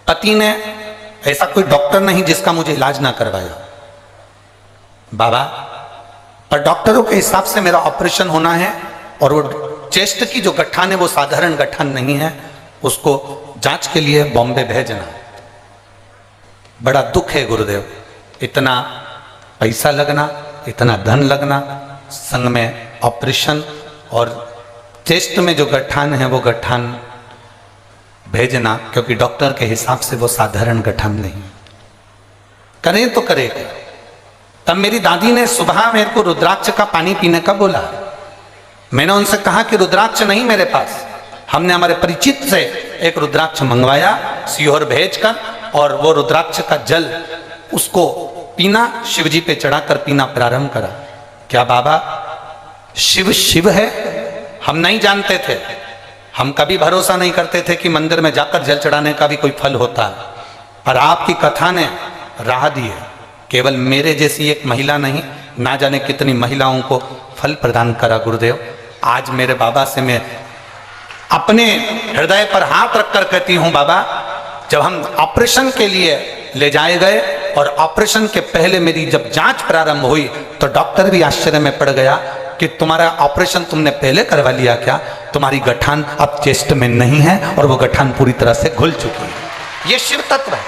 पति ने, ऐसा कोई डॉक्टर नहीं जिसका मुझे इलाज ना करवाया, बाबा पर डॉक्टरों के हिसाब से मेरा ऑपरेशन होना है और वो चेस्ट की जो गठान है वो साधारण गठान नहीं है, उसको जांच के लिए बॉम्बे भेजना। बड़ा दुख है गुरुदेव, इतना पैसा लगना, इतना धन लगना, संग में ऑपरेशन और चेस्ट में जो गठान है वो गठान भेजना, क्योंकि डॉक्टर के हिसाब से वो साधारण गठान नहीं। करें तो करें। तब मेरी दादी ने सुबह मेरे को रुद्राक्ष का पानी पीने का बोला। मैंने उनसे कहा कि रुद्राक्ष नहीं मेरे पास। हमने हमारे परिचित से एक रुद्राक्ष मंगवाया सीहोर भेजकर, और वो रुद्राक्ष का जल उसको पीना, शिव जी पे चढ़ाकर पीना प्रारंभ करा। क्या बाबा शिव शिव है? हम नहीं जानते थे, हम कभी भरोसा नहीं करते थे कि मंदिर में जाकर जल चढ़ाने का भी कोई फल होता है, पर आपकी कथा ने राह दी है। केवल मेरे जैसी एक महिला नहीं, ना जाने कितनी महिलाओं को फल प्रदान करा गुरुदेव। आज मेरे बाबा से मैं अपने हृदय पर हाथ रखकर कहती हूँ, बाबा जब हम ऑपरेशन के लिए ले जाए गए और ऑपरेशन के पहले मेरी जब जांच प्रारंभ हुई तो डॉक्टर भी आश्चर्य में पड़ गया कि तुम्हारा ऑपरेशन तुमने पहले करवा लिया क्या? तुम्हारी गठान अब चेस्ट में नहीं है और वो गठान पूरी तरह से घुल चुकी है। ये शिव तत्व है।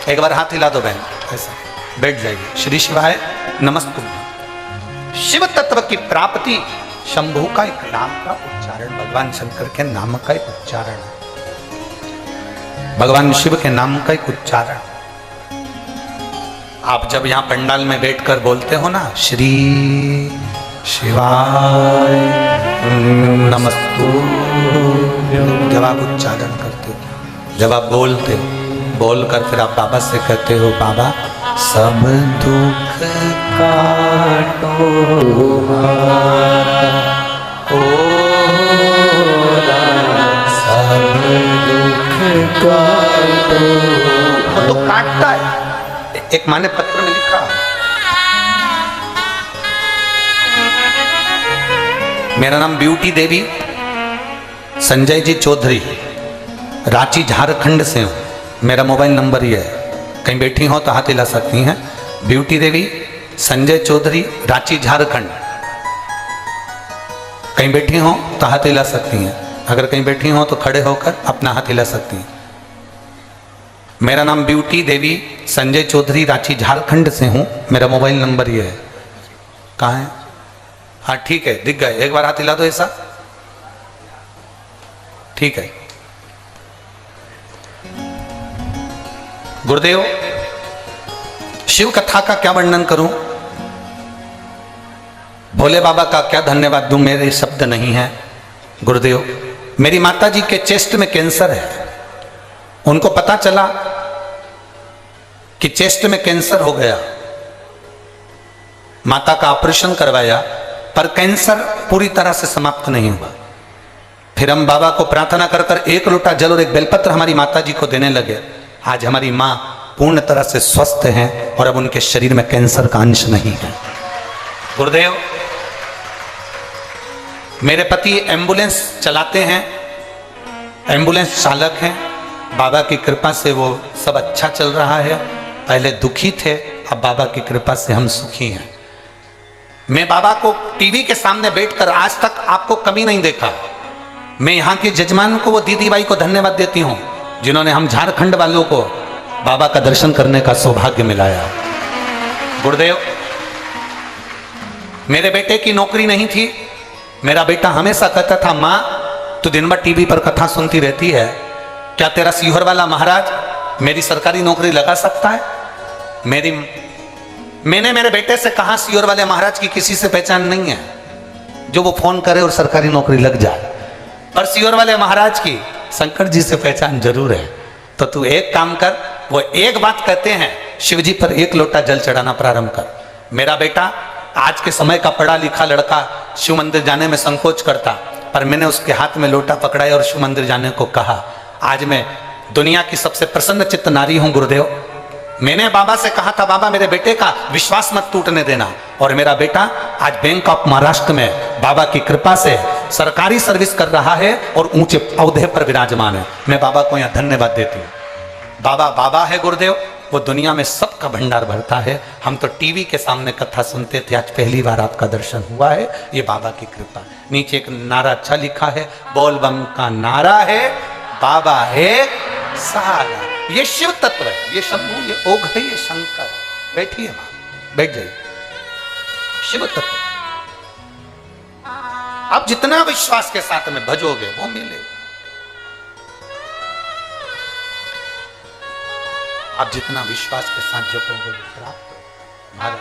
एक बार हाथ हिला दो बहन, ऐसा बैठ जाइए। श्री शिवाय नमस्तुभ्यं। शिव तत्व की प्राप्ति शंभु का एक नाम का उच्चारण, भगवान शंकर के नाम का एक उच्चारण, भगवान शिव के नाम का एक उच्चारण। आप जब यहां पंडाल में बैठकर बोलते हो ना, श्री शिवाय नमस्तुभ्यं, जब आप उच्चारण करते हो, जब आप बोलते हो, बोलकर फिर आप बाबा से कहते हो, बाबा सब दुख काटो हमारा, ओ सब दुख काटो। वो तो काटता है। एक माँ ने पत्र में लिखा, मेरा नाम ब्यूटी देवी संजय जी चौधरी, रांची झारखंड से हूँ। मेरा मोबाइल नंबर ये है, कहीं बैठी हो तो हाथ हिला सकती हैं। ब्यूटी देवी संजय चौधरी, रांची झारखंड। कहीं बैठी हो तो हाथ हिला सकती हैं, अगर कहीं बैठी हो तो खड़े होकर अपना हाथ हिला सकती हैं। मेरा नाम ब्यूटी देवी संजय चौधरी, रांची झारखंड से हूँ। मेरा मोबाइल नंबर ये है। कहाँ है? हाँ ठीक है, दिख गए। एक बार हाथ हिला दो ऐसा, ठीक है। गुरुदेव शिव कथा का क्या वर्णन करूं, भोले बाबा का क्या धन्यवाद दूं, मेरे शब्द नहीं है। गुरुदेव मेरी माता जी के चेस्ट में कैंसर है। उनको पता चला कि चेस्ट में कैंसर हो गया, माता का ऑपरेशन करवाया, पर कैंसर पूरी तरह से समाप्त नहीं हुआ। फिर हम बाबा को प्रार्थना कर कर एक लोटा जल और एक बेलपत्र हमारी माता जी को देने लगे। आज हमारी माँ पूर्ण तरह से स्वस्थ हैं और अब उनके शरीर में कैंसर का अंश नहीं है। गुरुदेव मेरे पति एम्बुलेंस चलाते हैं, एम्बुलेंस चालक हैं। बाबा की कृपा से वो सब अच्छा चल रहा है। पहले दुखी थे, अब बाबा की कृपा से हम सुखी हैं। मैं बाबा को टीवी के सामने बैठकर आज तक आपको कभी नहीं देखा। मैं यहाँ के जजमान को, वो दीदी बाई को धन्यवाद देती हूँ जिन्होंने हम झारखंड वालों को बाबा का दर्शन करने का सौभाग्य मिलाया। गुरुदेव मेरे बेटे की नौकरी नहीं थी। मेरा बेटा हमेशा कहता था, माँ तू दिन भर टीवी पर कथा सुनती रहती है, क्या तेरा सीहोर वाला महाराज मेरी सरकारी नौकरी लगा सकता है? मैंने मेरे बेटे से कहा, सीहोर वाले महाराज की किसी से पहचान नहीं है जो वो फोन करे और सरकारी नौकरी लग जाए, पर सीहोर वाले महाराज की शंकर जी से पहचान जरूर है। तो तू एक काम कर, वो एक बात कहते हैं, शिव जी पर एक लोटा जल चढ़ाना प्रारंभ कर। मेरा बेटा आज के समय का पढ़ा लिखा लड़का शिव मंदिर जाने में संकोच करता, पर मैंने उसके हाथ में लोटा पकड़ाया और शिव मंदिर जाने को कहा। आज मैं दुनिया की सबसे प्रसन्न चित्त नारी हूं गुरुदेव। मैंने बाबा से कहा था, बाबा मेरे बेटे का विश्वास मत टूटने देना, और मेरा बेटा आज बैंक ऑफ महाराष्ट्र में बाबा की कृपा से सरकारी सर्विस कर रहा है और ऊंचे औहदे पर विराजमान है। मैं बाबा को यहाँ धन्यवाद देती हूँ। बाबा बाबा है गुरुदेव, वो दुनिया में सबका भंडार भरता है। हम तो टीवी के सामने कथा सुनते थे, आज पहली बार आपका दर्शन हुआ है, ये बाबा की कृपा। नीचे एक नारा अच्छा लिखा है, बोल बम का नारा है, बाबा है सहारा। ये शिव तत्व है, ये शंभू, ये ओघ है, ये शंकर। बैठिए मां, बैठ जाइए। शिव तत्व आप जितना विश्वास के साथ में भजोगे वो मिलेगा। आप जितना विश्वास के साथ जपोगे वो प्राप्त महाराज।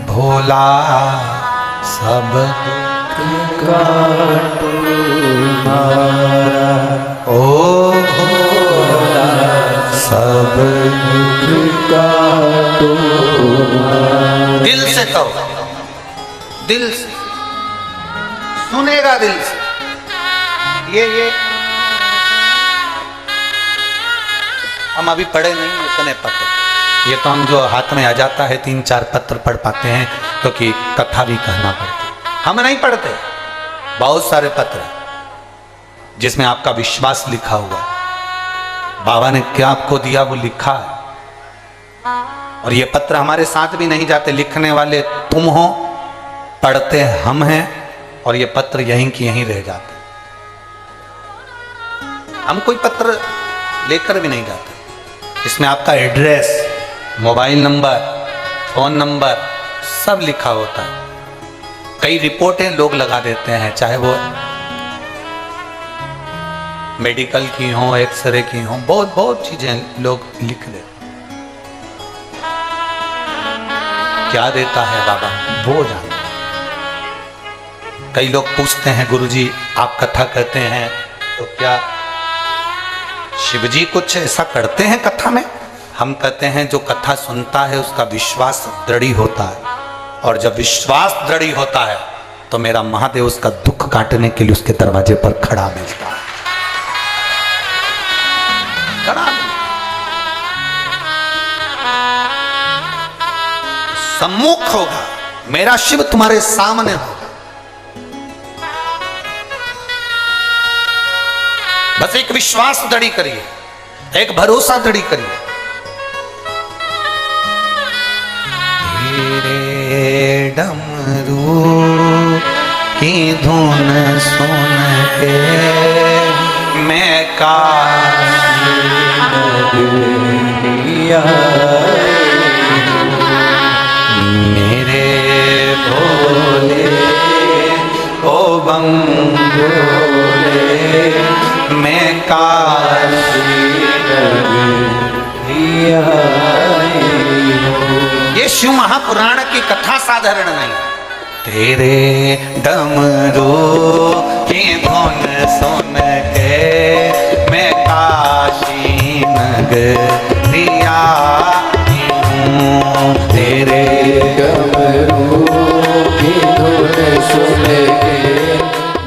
भोला सब का तुम्हारा, ओ भोला सब का तुम्हारा। दिल से कहो, दिल से सुनेगा, दिल से। ये हम अभी पढ़े नहीं इतने पत्र, ये तो हम जो हाथ में आ जाता है 3-4 पत्र पढ़ पाते हैं, क्योंकि कथा भी कहना पड़ती है। हम नहीं पढ़ते, बहुत सारे पत्र जिसमें आपका विश्वास लिखा हुआ, बाबा ने क्या आपको दिया वो लिखा है। और ये पत्र हमारे साथ भी नहीं जाते, लिखने वाले तुम हो, पढ़ते हम हैं, और ये पत्र यहीं की यहीं रह जाते। हम कोई पत्र लेकर भी नहीं जाते, इसमें आपका address, mobile number, phone number सब लिखा होता है। कई रिपोर्टें लोग लगा देते हैं, चाहे वो मेडिकल की हो, एक्सरे की हो, बहुत बहुत चीजें लोग लिख देते। क्या देता है बाबा वो जानते। कई लोग पूछते हैं, गुरुजी आप कथा कहते हैं तो क्या शिवजी कुछ ऐसा करते हैं कथा में? हम कहते हैं जो कथा सुनता है उसका विश्वास दृढ़ होता है, और जब विश्वास दृढ़ होता है तो मेरा महादेव उसका दुख काटने के लिए उसके दरवाजे पर खड़ा मिलता है। सम्मुख होगा, मेरा शिव तुम्हारे सामने होगा। बस एक विश्वास दृढ़ करिए, एक भरोसा दृढ़ करिए। तेरे डमरू की धुन सुन के मैं काशी नगरिया, मेरे भोले ओ बम भोले, मैं काशी नगरिया। ये शिव महापुराण की कथा साधारण नहीं। तेरे डमरू की धुन सुन के मैं काशी नगरिया हूँ। तेरे डमरू की धुन सुन के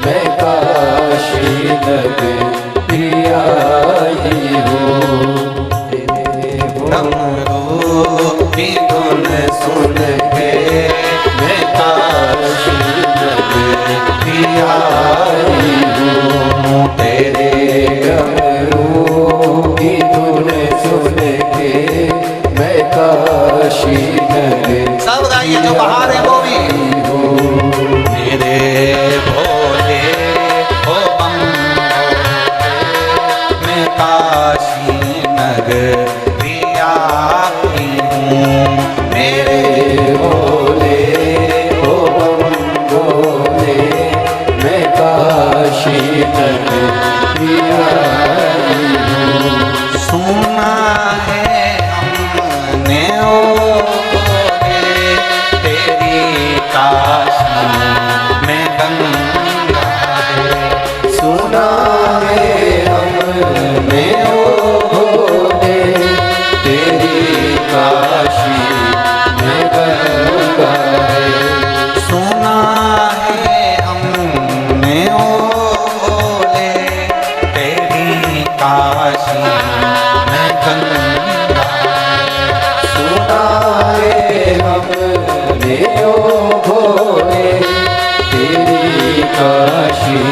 मैं काशी नगरिया हूँ। डमरू की धुन सुन के मैं काशी नगरिया हूँ। तेरे डमरू की धुन सुन के मैं काशी नगरिया। सब गाइए जो बाहर है वो भी। मेरे भोले ओ बम मैं काशी नगरिया हूँ। मेरे भोले ओ बम भोले मैं काशी नगरिया हूँ। सुना है हमने ओ भोले तेरी काशी में गंगा है। सुना है हमने ओ भोले तेरी काशी में गंगा है। सुना है हमने ओ भोले तेरी काशी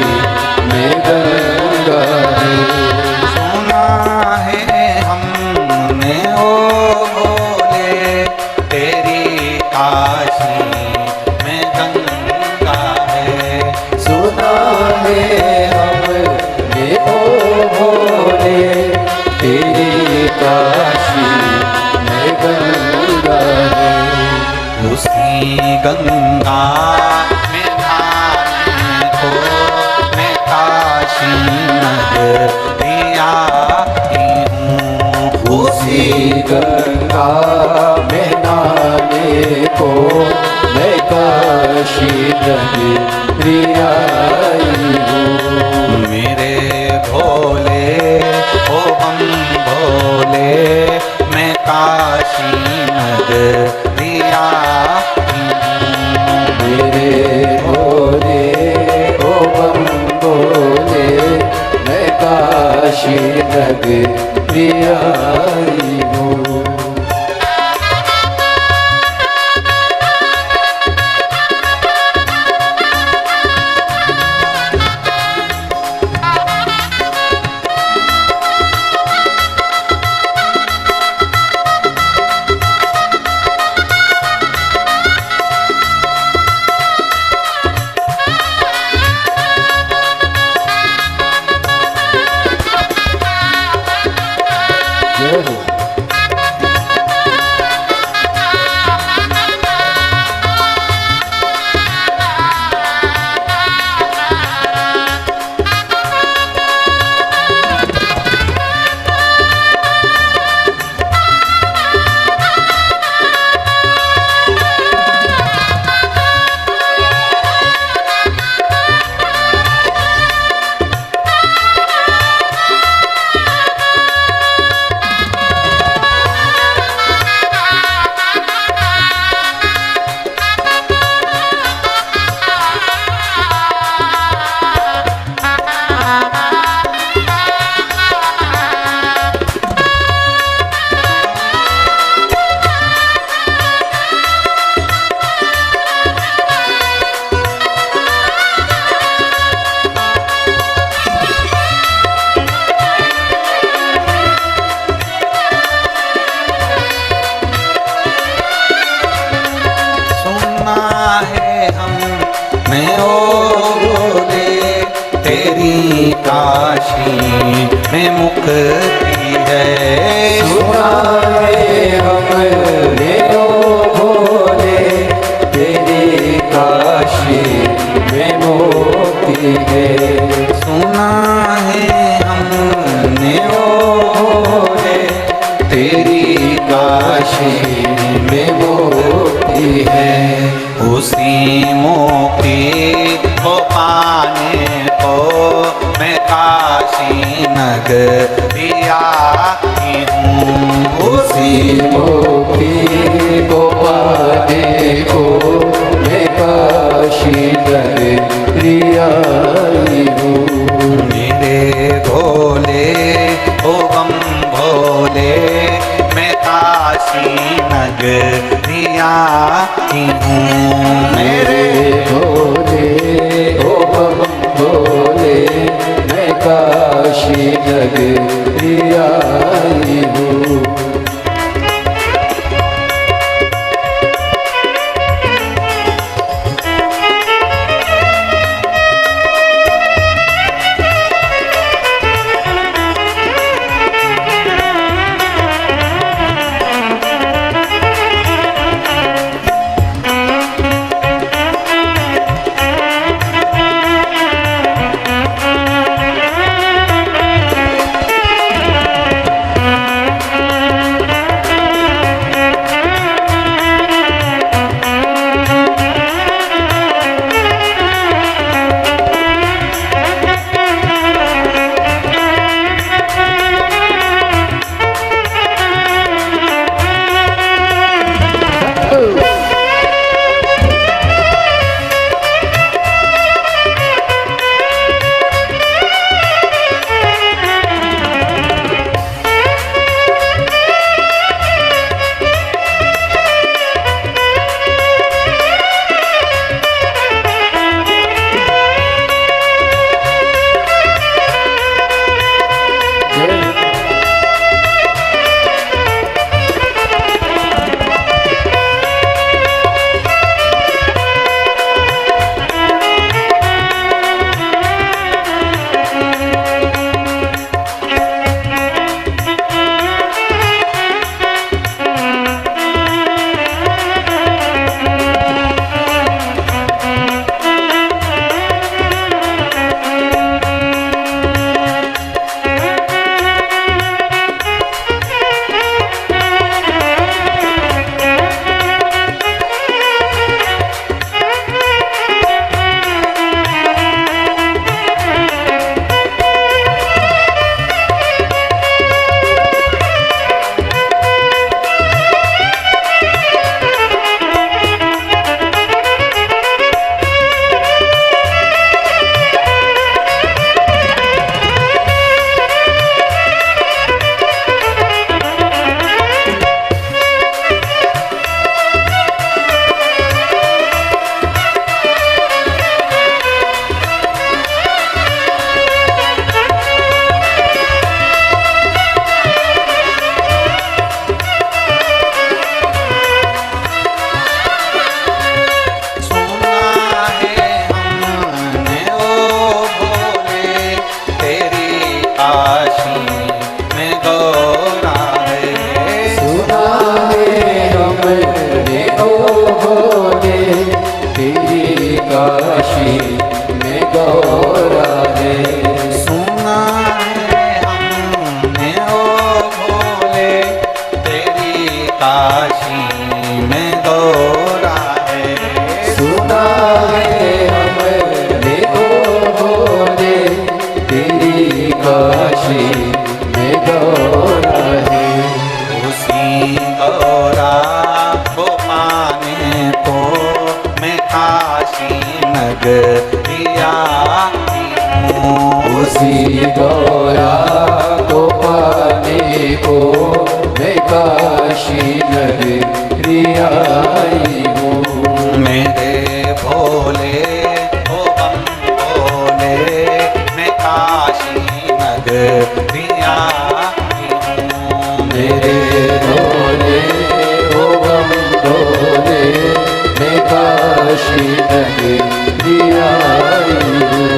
में गंगा है। सुना है हमने ओ भोले तेरी काशी में गंगा है। सुना है हमने ओ भोले तेरी काशी में गंगा है। उसी गंगा में नहाने को मैं काशी नगरी आई हूँ। उसी गंगा में नहाने को मैं काशी नगरी आई हूँ। मेरे भोले ओ बम भोले मैं काशी नगरी आई हूँ। मेरे भोले ओ बम भोले मैं काशी नगरी आई हूँ। जय हो। सुना है हमने ओ भोले तेरी काशी में मुक्ति है। सुना है हमने ओ भोले तेरी काशी में मोती है। सुना है हमने ओ भोले तेरी काशी में मोती है। उसी मोती को पाने को मैं काशी नगरी आई हूँ। उसी मोती को पाने को मैं काशी नगरी आई हूँ। मेरे भोले ओ बम भोले मैं काशी नगरी आई हूँ। मेरे भोले ओ बम भोले मैं काशी नगरी आई हूँ। है। सुना है हमने ओ भोले तेरी काशी में गौरा है। सुना है हमने ओ भोले तेरी काशी में गौरा है। उसी गौरा को पाने को मैं काशी नगरी आई हूँ। उसी गौरा को पाने को मैं काशी नगरी आई हूँ। मेरे भोले ओ बम भोले मैं काशी नगरी आई हूँ। मेरे भोले ओ बम भोले मैं काशी नगरी आई हूँ।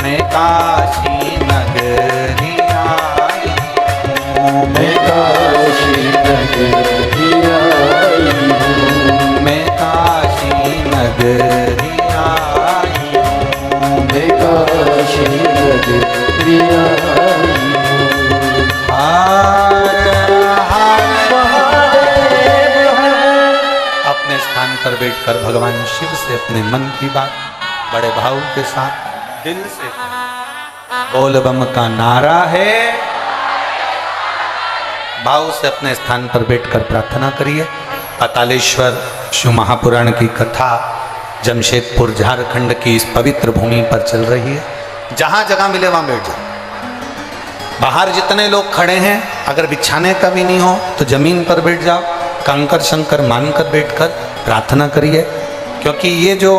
मैं काशी नगरी आई हूँ। मैं काशी नगरी आई हूँ। मैं काशी नगरी आई हूँ। मैं काशी नगरी आई हूँ। अपने स्थान पर बैठकर भगवान शिव से अपने मन की बात बड़े भाव के साथ दिल से बोल बम का नारा है। भाव से अपने स्थान पर बैठकर प्रार्थना करिए। पातालेश्वर शिव महापुराण की कथा जमशेदपुर झारखंड की इस पवित्र भूमि पर चल रही है। जहां जगह मिले वहां बैठ जाओ। बाहर जितने लोग खड़े हैं अगर बिछाने का भी नहीं हो तो जमीन पर बैठ जाओ। कंकर शंकर मानकर बैठकर प्रार्थना करिए, क्योंकि ये जो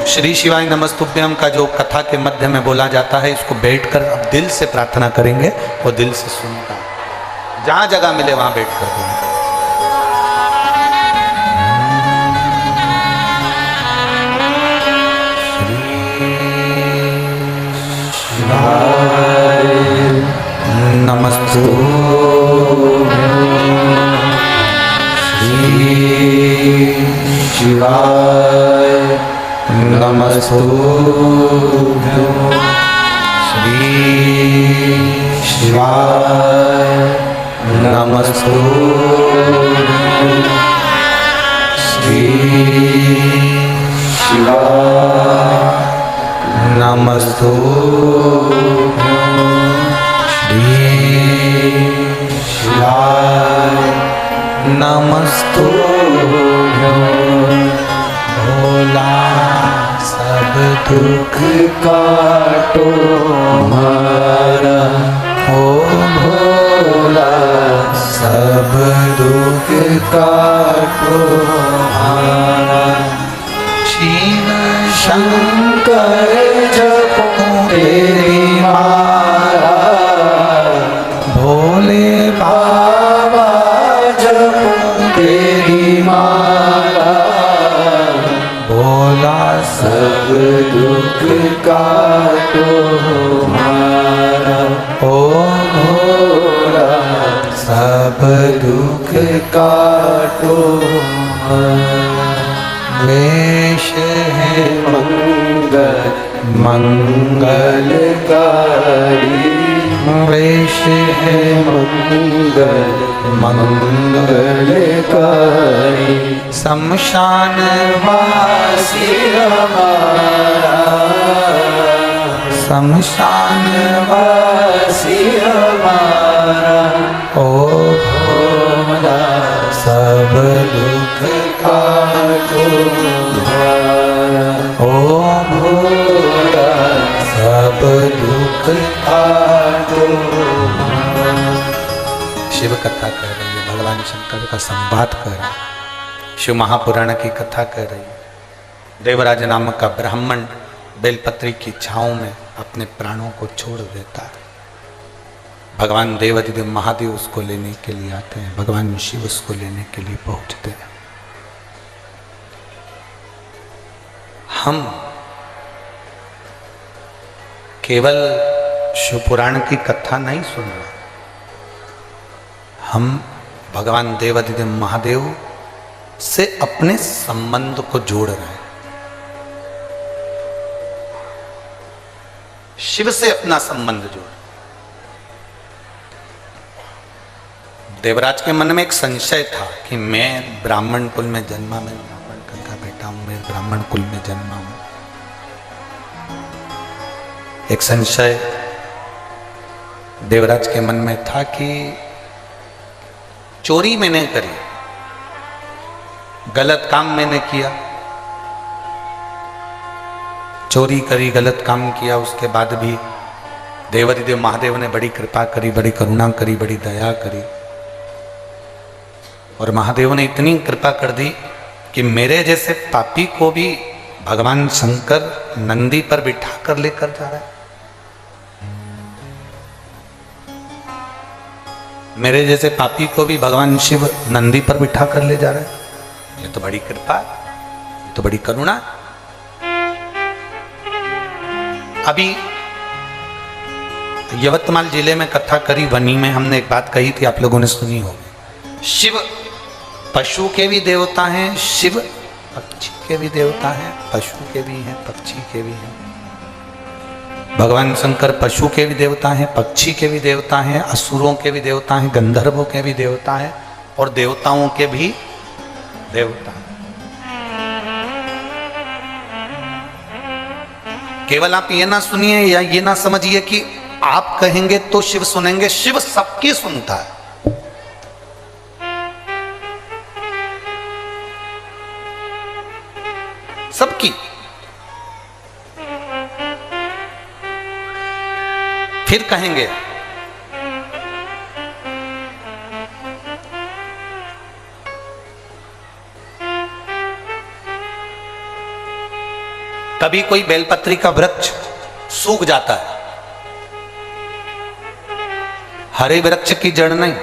श्री शिवाय नमस्तुभ्यम का जो कथा के मध्य में बोला जाता है इसको बैठकर अब दिल से प्रार्थना करेंगे, वो दिल से सुनेगा। जहां जगह मिले वहां बैठकर बोलें। नमस्तु शिवाय नमस्तु श्री शिवाय नमस्तु श्री शिवाय नमस्तु श्री शिवाय नमस्तु भोला सब दुख काटो हमारा हो भोला सब दुख काटो हमारा। शिव शंकर जपो तेरी माला भोले बाबा जपो तेरी माला भोला सब दुख काटो हमारा। ओ भोला सब दुख काटो हमारा। वेश है मंगल मंगल मंगलकारी वेश है मंगल मंगलकारी शमशान वासी हमारा शमशान वासी हमारा। ओ भोला सब दुख काटो हमारा। ओ भोला सब दुख काटो हमारा। शिव कथा कह रही है, भगवान शंकर का संवाद कर रही है, शिव महापुराण की कथा कह रही है। देवराज नामक का ब्राह्मण बेलपत्री की छांव में अपने प्राणों को छोड़ देता है। भगवान देवाधिदेव महादेव उसको लेने के लिए आते हैं, भगवान शिव उसको लेने के लिए पहुंचते हैं। हम केवल शिव पुराण की कथा नहीं सुन रहे, हम भगवान देवाधिदेव महादेव से अपने संबंध को जोड़ रहे हैं। शिव से अपना संबंध जोड़। देवराज के मन में एक संशय था कि मैं ब्राह्मण कुल में जन्मा, मैं ब्राह्मण कुल का बेटा हूं, मैं ब्राह्मण कुल में जन्मा हूं। एक संशय देवराज के मन में था कि चोरी मैंने करी, गलत काम मैंने किया, चोरी करी, गलत काम किया, उसके बाद भी देवाधिदेव महादेव ने बड़ी कृपा करी, बड़ी करुणा करी, बड़ी दया करी। और महादेव ने इतनी कृपा कर दी कि मेरे जैसे पापी को भी भगवान शंकर नंदी पर बिठा कर लेकर जा रहा है। मेरे जैसे पापी को भी भगवान शिव नंदी पर बिठा कर ले जा रहे हैं। ये तो बड़ी कृपा है, ये तो बड़ी करुणा है। अभी यवतमाल जिले में कथा करी वनी में हमने एक बात कही थी, आप लोगों ने सुनी होगी। शिव पशु के भी देवता हैं, शिव पक्षी के भी देवता हैं, पशु के भी हैं, पक्षी के भी हैं। भगवान शंकर पशु के भी देवता हैं, पक्षी के भी देवता हैं, असुरों के भी देवता हैं, गंधर्वों के भी देवता हैं और देवताओं के भी देवता हैं। केवल आप ये ना सुनिए या ये ना समझिए कि आप कहेंगे तो शिव सुनेंगे। शिव सबकी सुनता है। सबकी। फिर कहेंगे कभी कोई बेलपत्री का वृक्ष सूख जाता है, हरे वृक्ष की जड़ नहीं।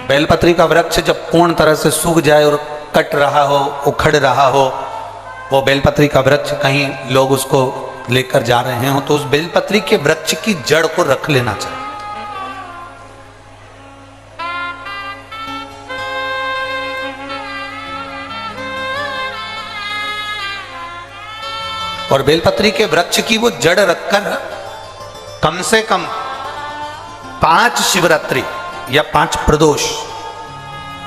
बेलपत्री का वृक्ष जब पूर्ण तरह से सूख जाए और कट रहा हो, उखड़ रहा हो, वो बेलपत्री का वृक्ष कहीं लोग उसको लेकर जा रहे हो, तो उस बेलपत्री के वृक्ष की जड़ को रख लेना चाहिए। और बेलपत्री के वृक्ष की वो जड़ रखकर कम से कम 5 शिवरात्रि या 5 प्रदोष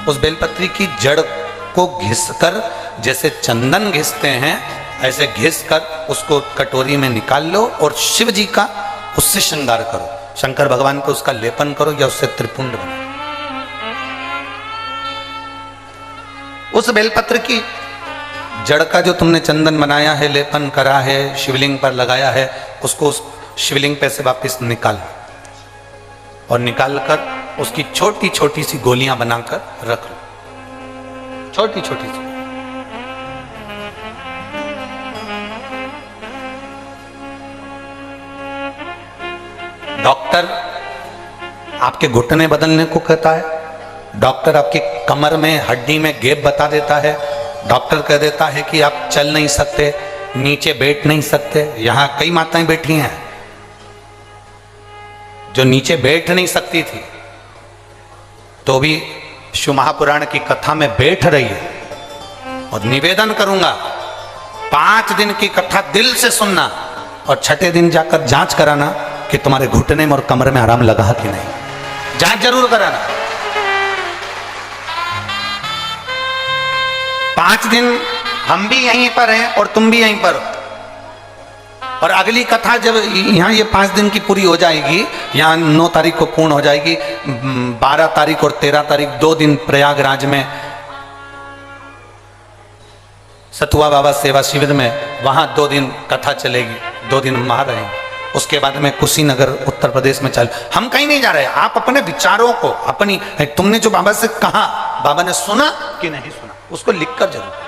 उस बेलपत्री की जड़ को घिसकर, जैसे चंदन घिसते हैं ऐसे घिसकर उसको कटोरी में निकाल लो और शिव जी का उससे श्रृंगार करो, शंकर भगवान को उसका लेपन करो या उससे त्रिपुंड बनाओ। उस बेलपत्र की जड़ का जो तुमने चंदन बनाया है, लेपन करा है, शिवलिंग पर लगाया है, उसको उस शिवलिंग पे से वापस निकाल और निकालकर उसकी छोटी छोटी सी गोलियां बनाकर रख लो, छोटी छोटी सी। डॉक्टर आपके घुटने बदलने को कहता है, डॉक्टर आपकी कमर में हड्डी में गैप बता देता है, डॉक्टर कह देता है कि आप चल नहीं सकते, नीचे बैठ नहीं सकते। यहां कई माताएं बैठी हैं जो नीचे बैठ नहीं सकती थी तो भी शिव महापुराण की कथा में बैठ रही है। और निवेदन करूंगा 5 दिन की कथा दिल से सुनना और 6ठे दिन जाकर जांच कराना कि तुम्हारे घुटने में और कमर में आराम लगा कि नहीं। जांच जरूर कराना। 5 दिन हम भी यहीं पर हैं और तुम भी यहीं पर हो। और अगली कथा जब यहाँ ये 5 दिन की पूरी हो जाएगी, यहाँ 9 तारीख को पूर्ण हो जाएगी, 12 तारीख और 13 तारीख 2 दिन प्रयागराज में सतुआ बाबा सेवा शिविर में, वहाँ 2 दिन कथा चलेगी, 2 दिन वहाँ रहेंगे। उसके बाद में कुशीनगर उत्तर प्रदेश में चल। हम कहीं नहीं जा रहे, आप अपने विचारों को, अपनी, तुमने जो बाबा से कहा, बाबा ने सुना कि नहीं सुना, उसको लिखकर जरूर,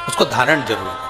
उसको धारण जरूर।